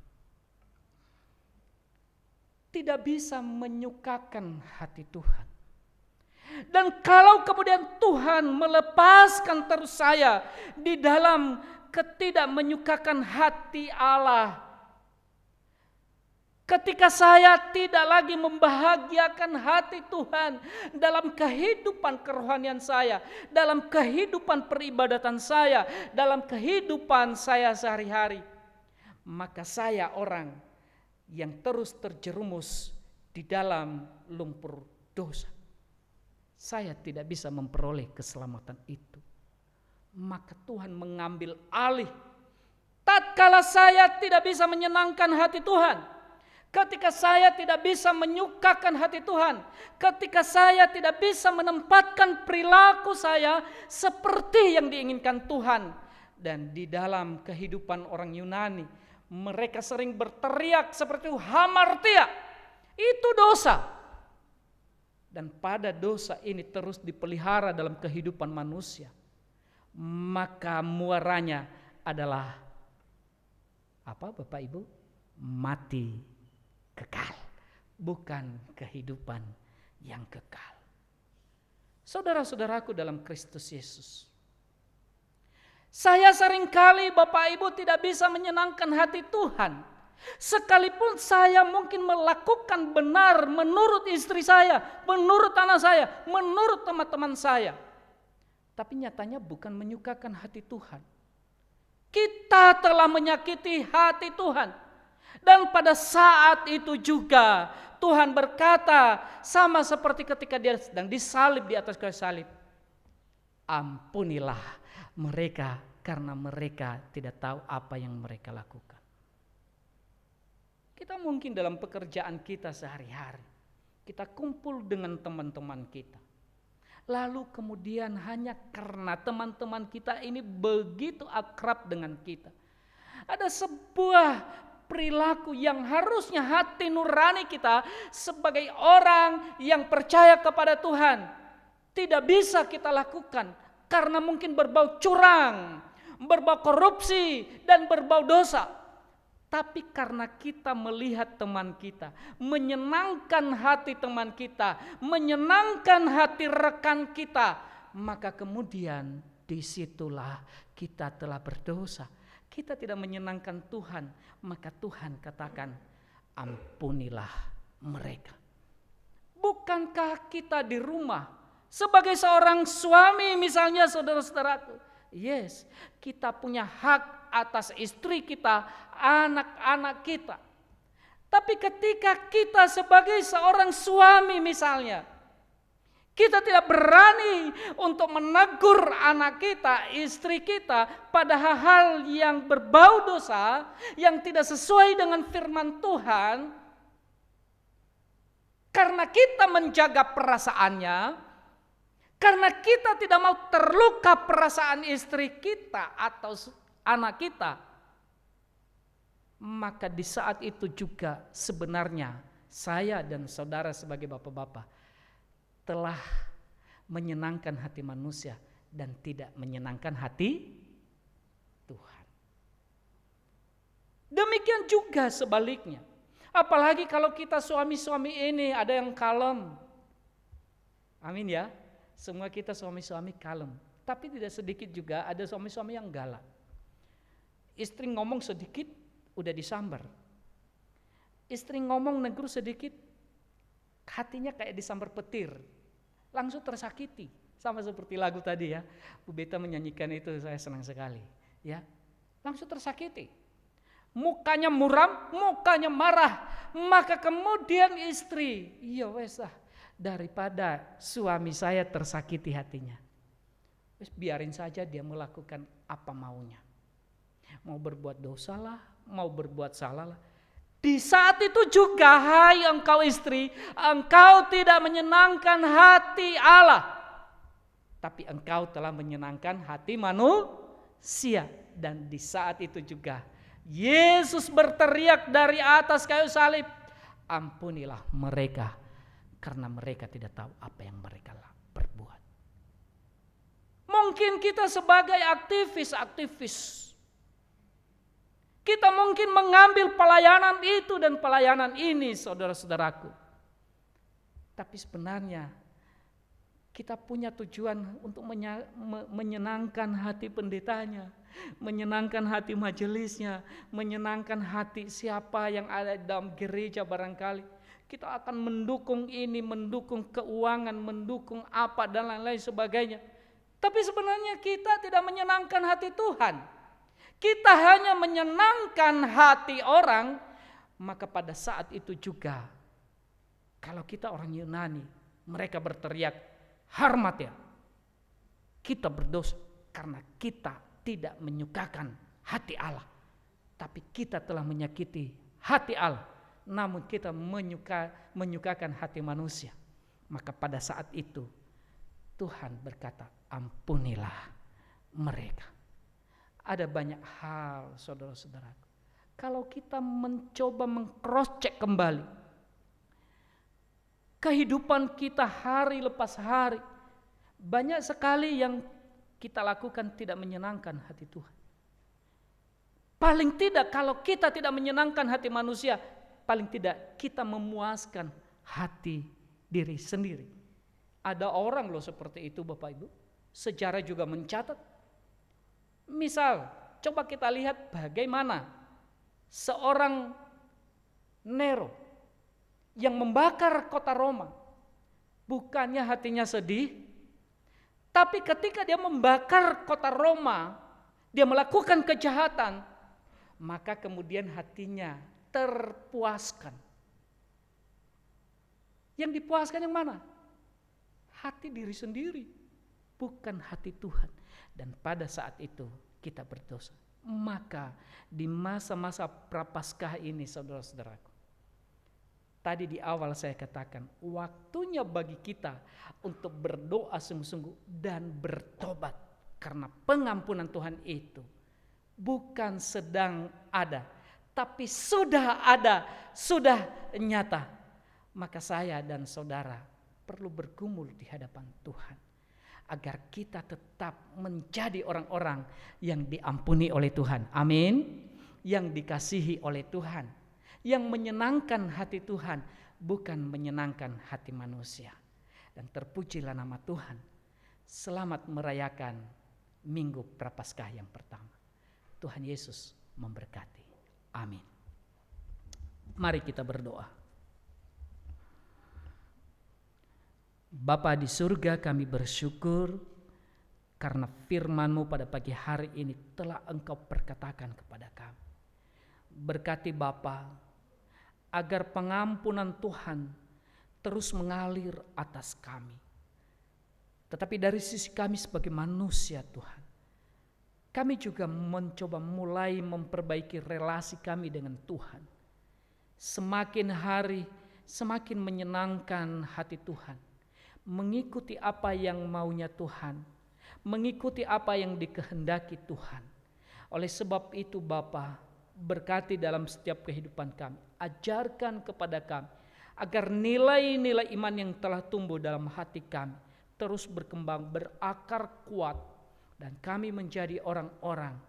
Tidak bisa menyukakan hati Tuhan. Dan kalau kemudian Tuhan melepaskan terus saya di dalam ketidakmenyukakan hati Allah, ketika saya tidak lagi membahagiakan hati Tuhan dalam kehidupan kerohanian saya, dalam kehidupan peribadatan saya, dalam kehidupan saya sehari-hari, maka saya orang yang terus terjerumus di dalam lumpur dosa. Saya tidak bisa memperoleh keselamatan itu. Maka Tuhan mengambil alih. Tatkala saya tidak bisa menyenangkan hati Tuhan, ketika saya tidak bisa menyukakan hati Tuhan, ketika saya tidak bisa menempatkan perilaku saya seperti yang diinginkan Tuhan. Dan di dalam kehidupan orang Yunani, mereka sering berteriak seperti hamartia. Itu dosa. Dan pada dosa ini terus dipelihara dalam kehidupan manusia, maka muaranya adalah apa Bapak Ibu? Mati kekal, bukan kehidupan yang kekal. Saudara-saudaraku dalam Kristus Yesus, saya seringkali Bapak Ibu tidak bisa menyenangkan hati Tuhan. Sekalipun saya mungkin melakukan benar menurut istri saya, menurut anak saya, menurut teman-teman saya, tapi nyatanya bukan menyukakan hati Tuhan. Kita telah menyakiti hati Tuhan. Dan pada saat itu juga Tuhan berkata, sama seperti ketika dia sedang disalib di atas kayu salib, ampunilah mereka karena mereka tidak tahu apa yang mereka lakukan. Kita mungkin dalam pekerjaan kita sehari-hari, kita kumpul dengan teman-teman kita. Lalu kemudian hanya karena teman-teman kita ini begitu akrab dengan kita, ada sebuah perilaku yang harusnya hati nurani kita sebagai orang yang percaya kepada Tuhan tidak bisa kita lakukan karena mungkin berbau curang, berbau korupsi, dan berbau dosa. Tapi karena kita melihat teman kita, menyenangkan hati teman kita, menyenangkan hati rekan kita, maka kemudian disitulah kita telah berdosa. Kita tidak menyenangkan Tuhan, maka Tuhan katakan, ampunilah mereka. Bukankah kita di rumah sebagai seorang suami misalnya saudara-saudaraku, yes, kita punya hak atas istri kita, anak-anak kita. Tapi ketika kita sebagai seorang suami misalnya, kita tidak berani untuk menegur anak kita, istri kita pada hal-hal yang berbau dosa, yang tidak sesuai dengan firman Tuhan, karena kita menjaga perasaannya, karena kita tidak mau terluka perasaan istri kita atau anak kita, maka di saat itu juga sebenarnya saya dan saudara sebagai bapak-bapak telah menyenangkan hati manusia dan tidak menyenangkan hati Tuhan. Demikian juga sebaliknya. Apalagi kalau kita suami-suami ini ada yang kalem. Amin ya. Semua kita suami-suami kalem. Tapi tidak sedikit juga ada suami-suami yang galak. Istri ngomong sedikit udah disambar. Istri ngomong negur sedikit, hatinya kayak disambar petir, langsung tersakiti. Sama seperti lagu tadi ya, Bu Beta menyanyikan itu, saya senang sekali. Ya, langsung tersakiti. Mukanya muram, mukanya marah, maka kemudian istri, iya wes lah, daripada suami saya tersakiti hatinya, wes biarin saja dia melakukan apa maunya. Mau berbuat dosa lah, mau berbuat salah lah. Di saat itu juga, hai engkau istri, engkau tidak menyenangkan hati Allah, tapi engkau telah menyenangkan hati manusia. Dan di saat itu juga Yesus berteriak dari atas kayu salib, ampunilah mereka, karena mereka tidak tahu apa yang mereka perbuat. Mungkin kita sebagai aktivis, kita mungkin mengambil pelayanan itu dan pelayanan ini, saudara-saudaraku. Tapi sebenarnya kita punya tujuan untuk menyenangkan hati pendetanya, menyenangkan hati majelisnya, menyenangkan hati siapa yang ada dalam gereja barangkali. Kita akan mendukung ini, mendukung keuangan, mendukung apa dan lain-lain sebagainya. Tapi sebenarnya kita tidak menyenangkan hati Tuhan. Kita hanya menyenangkan hati orang, maka pada saat itu juga kalau kita orang Yunani, mereka berteriak, harmatia, kita berdosa karena kita tidak menyukakan hati Allah, tapi kita telah menyakiti hati Allah, namun kita menyukakan hati manusia. Maka pada saat itu Tuhan berkata, ampunilah mereka. Ada banyak hal, saudara-saudaraku. Kalau kita mencoba meng-cross check kembali kehidupan kita hari lepas hari, banyak sekali yang kita lakukan tidak menyenangkan hati Tuhan. Paling tidak kalau kita tidak menyenangkan hati manusia, paling tidak kita memuaskan hati diri sendiri. Ada orang loh seperti itu, Bapak Ibu. Sejarah juga mencatat. Misal, coba kita lihat bagaimana seorang Nero yang membakar kota Roma. Bukannya hatinya sedih, tapi ketika dia membakar kota Roma, dia melakukan kejahatan, maka kemudian hatinya terpuaskan. Yang dipuaskan yang mana? Hati diri sendiri, bukan hati Tuhan. Dan pada saat itu kita berdosa. Maka di masa-masa prapaskah ini, saudara-saudaraku, tadi di awal saya katakan, waktunya bagi kita untuk berdoa sungguh-sungguh dan bertobat. Karena pengampunan Tuhan itu bukan sedang ada, tapi sudah ada, sudah nyata. Maka saya dan saudara perlu bergumul di hadapan Tuhan, agar kita tetap menjadi orang-orang yang diampuni oleh Tuhan. Amin. Yang dikasihi oleh Tuhan, yang menyenangkan hati Tuhan, bukan menyenangkan hati manusia. Dan terpujilah nama Tuhan. Selamat merayakan Minggu Prapaskah yang pertama. Tuhan Yesus memberkati. Amin. Mari kita berdoa. Bapa di surga, kami bersyukur karena firman-Mu pada pagi hari ini telah Engkau perkatakan kepada kami. Berkati Bapa agar pengampunan Tuhan terus mengalir atas kami. Tetapi dari sisi kami sebagai manusia Tuhan, kami juga mencoba mulai memperbaiki relasi kami dengan Tuhan. Semakin hari semakin menyenangkan hati Tuhan, mengikuti apa yang maunya Tuhan, mengikuti apa yang dikehendaki Tuhan. Oleh sebab itu Bapa, berkati dalam setiap kehidupan kami, ajarkan kepada kami agar nilai-nilai iman yang telah tumbuh dalam hati kami terus berkembang, berakar kuat, dan kami menjadi orang-orang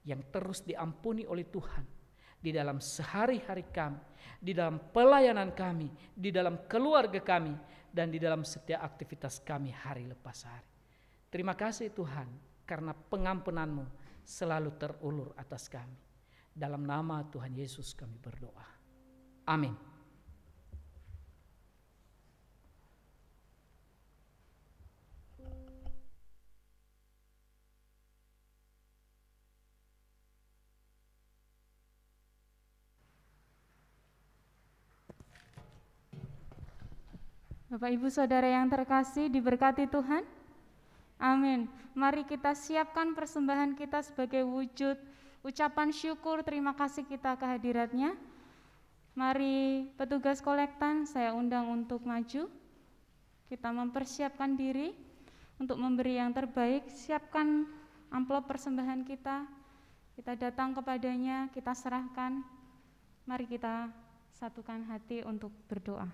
yang terus diampuni oleh Tuhan di dalam sehari-hari kami, di dalam pelayanan kami, di dalam keluarga kami, dan di dalam setiap aktivitas kami hari lepas hari. Terima kasih Tuhan, karena pengampunan-Mu selalu terulur atas kami. Dalam nama Tuhan Yesus kami berdoa. Amin. Bapak Ibu Saudara yang terkasih, diberkati Tuhan. Amin. Mari kita siapkan persembahan kita sebagai wujud ucapan syukur terima kasih kita kehadiratnya. Mari petugas kolektan saya undang untuk maju. Kita mempersiapkan diri untuk memberi yang terbaik. Siapkan amplop persembahan kita. Kita datang kepadanya, kita serahkan. Mari kita satukan hati untuk berdoa.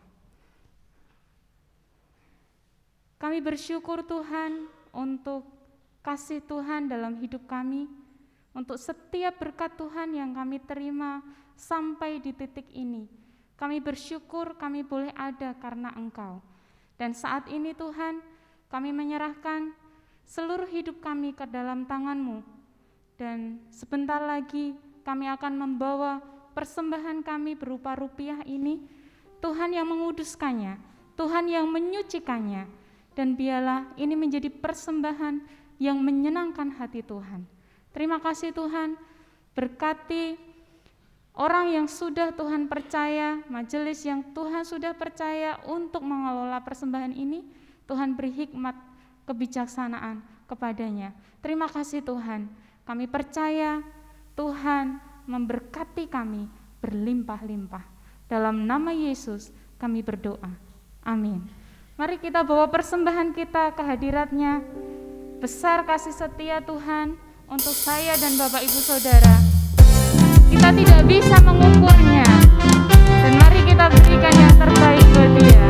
Kami bersyukur Tuhan untuk kasih Tuhan dalam hidup kami, untuk setiap berkat Tuhan yang kami terima sampai di titik ini. Kami bersyukur kami boleh ada karena Engkau. Dan saat ini Tuhan, kami menyerahkan seluruh hidup kami ke dalam tangan-Mu. Dan sebentar lagi kami akan membawa persembahan kami berupa rupiah ini, Tuhan yang menguduskannya, Tuhan yang menyucikannya, dan biarlah ini menjadi persembahan yang menyenangkan hati Tuhan. Terima kasih Tuhan, berkati orang yang sudah Tuhan percaya, majelis yang Tuhan sudah percaya untuk mengelola persembahan ini, Tuhan beri hikmat, kebijaksanaan kepadanya. Terima kasih Tuhan, kami percaya Tuhan memberkati kami berlimpah-limpah. Dalam nama Yesus kami berdoa, amin. Mari kita bawa persembahan kita ke hadiratnya. Besar kasih setia Tuhan untuk saya dan Bapak Ibu Saudara. Kita tidak bisa mengukurnya. Dan mari kita berikan yang terbaik buat Dia.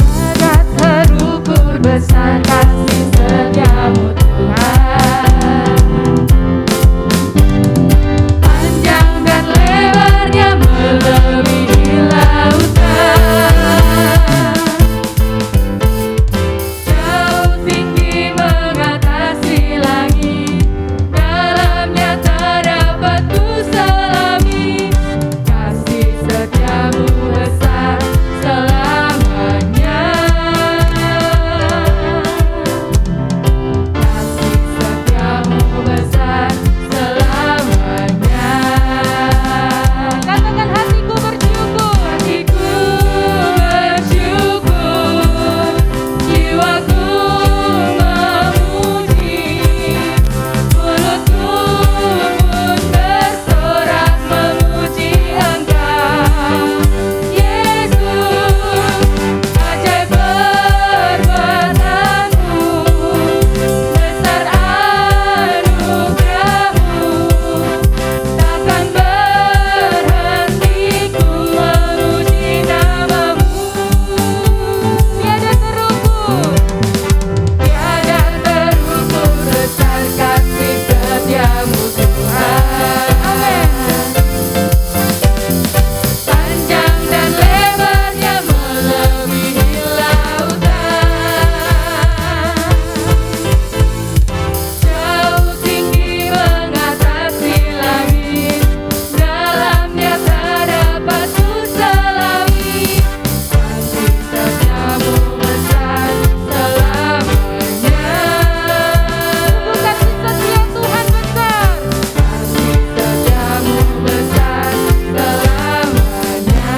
Sangat terukur besar kasih setiamu Tuhan, panjang dan lebarnya melebihi lautan, jauh tinggi mengatasi langit, dalamnya terdapat ku selami, kasih setiamu besar selamanya, kasih setiamu besar selamanya. Katakan hatiku bersyukur. Hatiku bersyukur, jiwaku memuji, mulutku pun bersorak memuji Engkau, Yesus. Ajaib perbuatanmu, besar anugerahmu, takkan berhenti ku memuji namamu. Tiada terukur besar kasih setiamu Tuhan, panjang dan lebarnya melebihi lautan, jauh tinggi mengatasi langit, dalamnya terdapat ku selami, kasih setiamu besar selamanya. Kasih setia Tuhan besar. Kasih setiamu besar selamanya.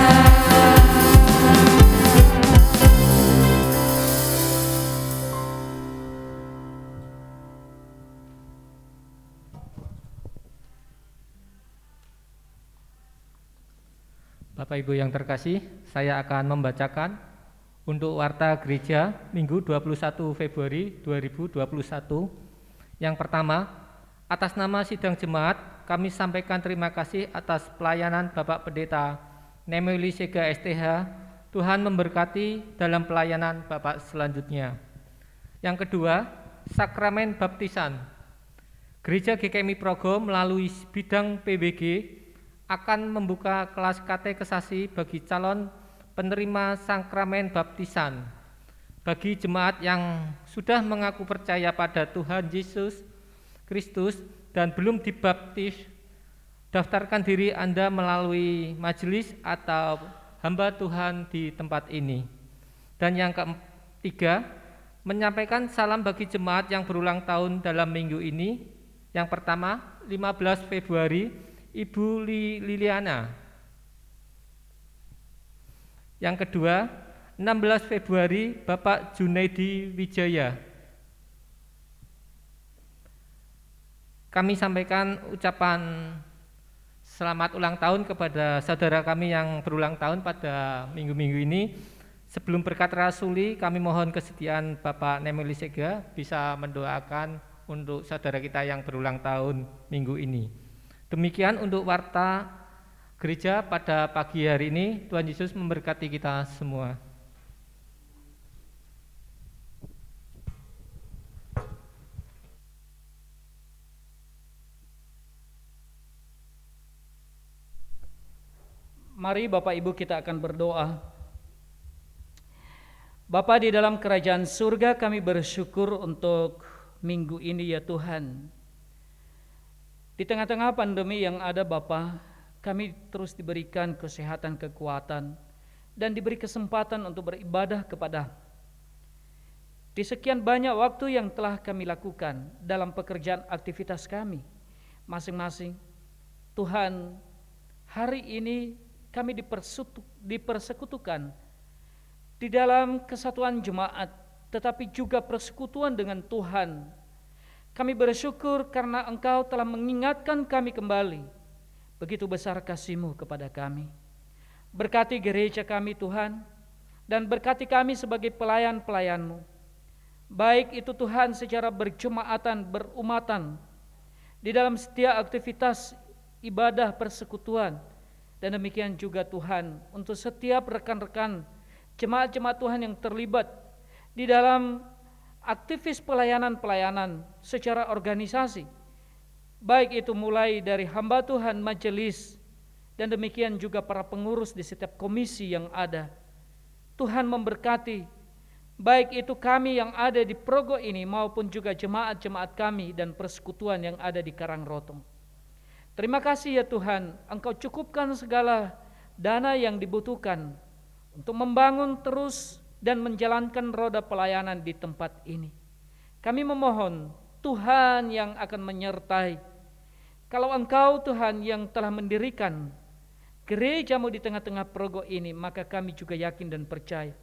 Bapak Ibu yang terkasih, saya akan membacakan untuk Warta Gereja Minggu 21 Februari 2021. Yang pertama, atas nama Sidang Jemaat, kami sampaikan terima kasih atas pelayanan Bapak Pendeta Nemeli Sega STH. Tuhan memberkati dalam pelayanan Bapak selanjutnya. Yang kedua, sakramen baptisan. Gereja GKMI Progo melalui bidang PBG akan membuka kelas katekesasi bagi calon penerima sakramen baptisan. Bagi jemaat yang sudah mengaku percaya pada Tuhan Yesus Kristus dan belum dibaptis, daftarkan diri Anda melalui majelis atau hamba Tuhan di tempat ini. Dan yang ketiga, menyampaikan salam bagi jemaat yang berulang tahun dalam minggu ini. Yang pertama, 15 Februari, Ibu Liliana. Yang kedua, 16 Februari, Bapak Junaidi Wijaya. kami sampaikan ucapan selamat ulang tahun kepada saudara kami yang berulang tahun pada minggu-minggu ini. Sebelum berkat rasuli, kami mohon kesediaan Bapak Nemeli Sega bisa mendoakan untuk saudara kita yang berulang tahun minggu ini. Demikian untuk warta gereja pada pagi hari ini. Tuhan Yesus memberkati kita semua. Mari Bapak Ibu kita akan berdoa. Bapa di dalam kerajaan surga, kami bersyukur untuk minggu ini ya Tuhan. Di tengah-tengah pandemi yang ada Bapa, kami terus diberikan kesehatan, kekuatan, dan diberi kesempatan untuk beribadah kepada. Di sekian banyak waktu yang telah kami lakukan dalam pekerjaan aktivitas kami masing-masing, Tuhan, hari ini kami dipersekutukan di dalam kesatuan jemaat, tetapi juga persekutuan dengan Tuhan. Kami bersyukur karena Engkau telah mengingatkan kami kembali. Begitu besar kasih-Mu kepada kami. Berkati gereja kami Tuhan, dan berkati kami sebagai pelayan-pelayan-Mu. Baik itu Tuhan secara berjemaatan, berumatan, di dalam setiap aktivitas ibadah persekutuan. Dan demikian juga Tuhan untuk setiap rekan-rekan jemaat-jemaat Tuhan yang terlibat di dalam aktivis pelayanan-pelayanan secara organisasi, baik itu mulai dari hamba Tuhan, majelis, dan demikian juga para pengurus di setiap komisi yang ada. Tuhan memberkati, baik itu kami yang ada di Progo ini maupun juga jemaat-jemaat kami dan persekutuan yang ada di Karangrotong. Terima kasih ya Tuhan, Engkau cukupkan segala dana yang dibutuhkan untuk membangun terus dan menjalankan roda pelayanan di tempat ini. Kami memohon Tuhan yang akan menyertai. Kalau Engkau Tuhan yang telah mendirikan gereja-Mu di tengah-tengah Progo ini, maka kami juga yakin dan percaya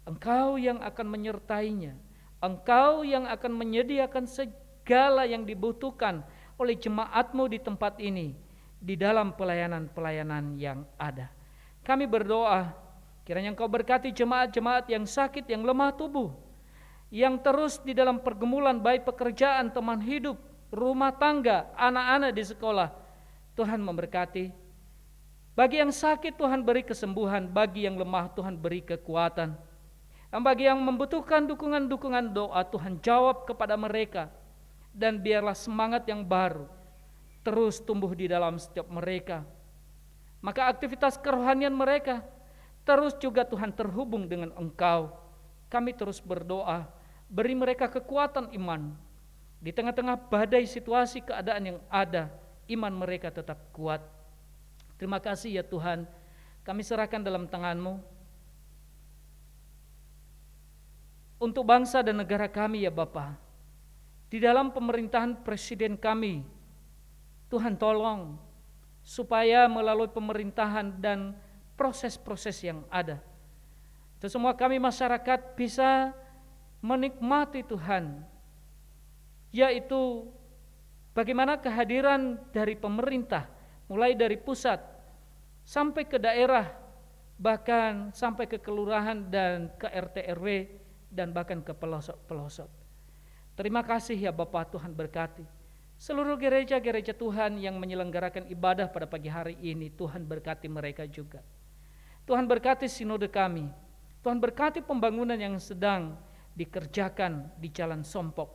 Engkau yang akan menyertainya. Engkau yang akan menyediakan segala yang dibutuhkan oleh jemaat-Mu di tempat ini, di dalam pelayanan-pelayanan yang ada. Kami berdoa, kiranya Engkau berkati jemaat-jemaat yang sakit, yang lemah tubuh, yang terus di dalam pergumulan baik pekerjaan, teman hidup, rumah tangga, anak-anak di sekolah. Tuhan memberkati. Bagi yang sakit Tuhan beri kesembuhan, bagi yang lemah Tuhan beri kekuatan. Dan bagi yang membutuhkan dukungan-dukungan doa, Tuhan jawab kepada mereka. Dan biarlah semangat yang baru terus tumbuh di dalam setiap mereka. Maka aktivitas kerohanian mereka terus juga Tuhan terhubung dengan Engkau. Kami terus berdoa, beri mereka kekuatan iman. Di tengah-tengah badai situasi keadaan yang ada, iman mereka tetap kuat. Terima kasih ya Tuhan, kami serahkan dalam tangan-Mu. Untuk bangsa dan negara kami ya Bapa, di dalam pemerintahan presiden kami, Tuhan tolong supaya melalui pemerintahan dan proses-proses yang ada, itu semua kami masyarakat bisa menikmati Tuhan, yaitu bagaimana kehadiran dari pemerintah, mulai dari pusat sampai ke daerah, bahkan sampai ke kelurahan dan ke RT RW dan bahkan ke pelosok-pelosok. Terima kasih ya Bapak, Tuhan berkati seluruh gereja-gereja Tuhan yang menyelenggarakan ibadah pada pagi hari ini. Tuhan berkati mereka juga. Tuhan berkati sinode kami. Tuhan berkati pembangunan yang sedang dikerjakan di Jalan Sompok.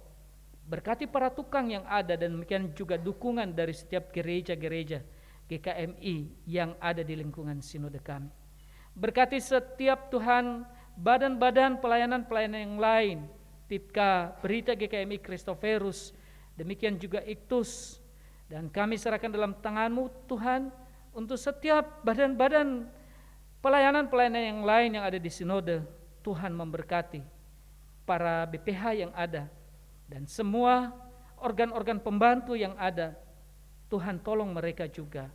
Berkati para tukang yang ada dan demikian juga dukungan dari setiap gereja-gereja GKMI yang ada di lingkungan sinode kami. Berkati setiap Tuhan badan-badan pelayanan-pelayanan yang lain, Tipka, Berita GKMI Kristoferus, demikian juga Iktus, dan kami serahkan dalam tangan-Mu Tuhan untuk setiap badan-badan pelayanan-pelayanan yang lain yang ada di sinode. Tuhan memberkati para BPH yang ada dan semua organ-organ pembantu yang ada. Tuhan tolong mereka juga.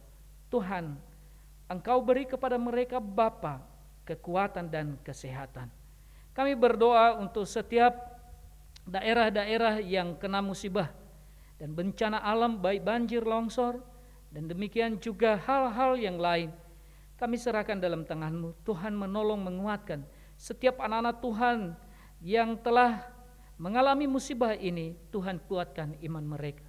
Tuhan, Engkau beri kepada mereka Bapa kekuatan dan kesehatan. Kami berdoa untuk setiap daerah-daerah yang kena musibah dan bencana alam baik banjir, longsor, dan demikian juga hal-hal yang lain. Kami serahkan dalam tangan-Mu. Tuhan menolong, menguatkan setiap anak-anak Tuhan yang telah mengalami musibah ini. Tuhan kuatkan iman mereka.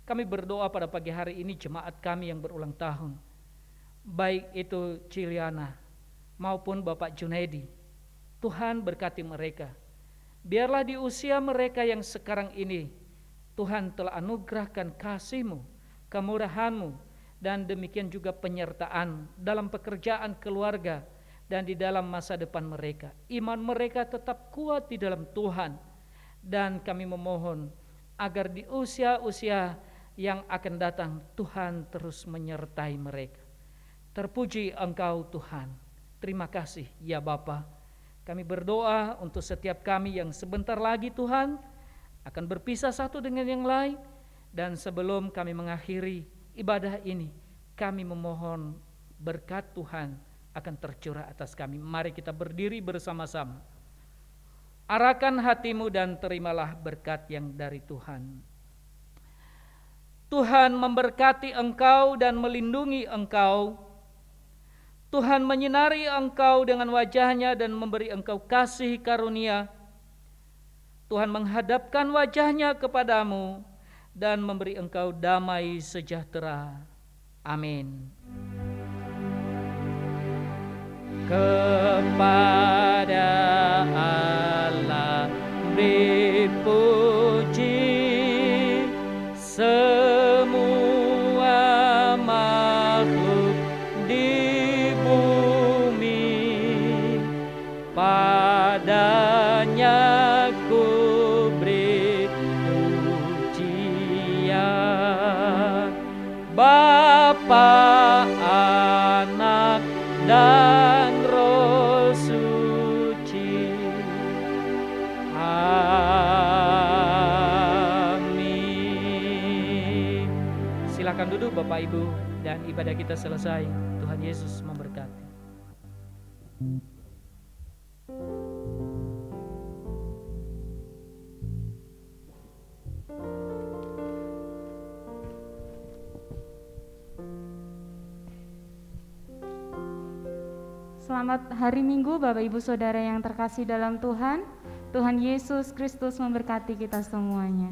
Kami berdoa pada pagi hari ini jemaat kami yang berulang tahun, baik itu Ciliana maupun Bapak Junaidi. Tuhan berkati mereka. Biarlah di usia mereka yang sekarang ini, Tuhan telah anugerahkan kasih-Mu, kemurahan-Mu, dan demikian juga penyertaan dalam pekerjaan keluarga dan di dalam masa depan mereka. Iman mereka tetap kuat di dalam Tuhan. Dan kami memohon agar di usia-usia yang akan datang Tuhan terus menyertai mereka. Terpuji Engkau Tuhan. Terima kasih ya Bapa. Kami berdoa untuk setiap kami yang sebentar lagi Tuhan akan berpisah satu dengan yang lain. Dan sebelum kami mengakhiri ibadah ini, kami memohon berkat Tuhan akan tercurah atas kami. Mari kita berdiri bersama-sama. Arahkan hatimu dan terimalah berkat yang dari Tuhan. Tuhan memberkati engkau dan melindungi engkau. Tuhan menyinari engkau dengan wajah-Nya dan memberi engkau kasih karunia. Tuhan menghadapkan wajah-Nya kepadamu dan memberi engkau damai sejahtera. Amin. Kepada Allah dipuji semua makhluk di bumi, padanya ku beri pujian. Bapa, Anak, dan Roh Suci. Amin. Silakan duduk Bapak Ibu, dan ibadah kita selesai. Tuhan Yesus memberkati. Selamat hari Minggu Bapak Ibu Saudara yang terkasih dalam Tuhan. Tuhan Yesus Kristus memberkati kita semuanya.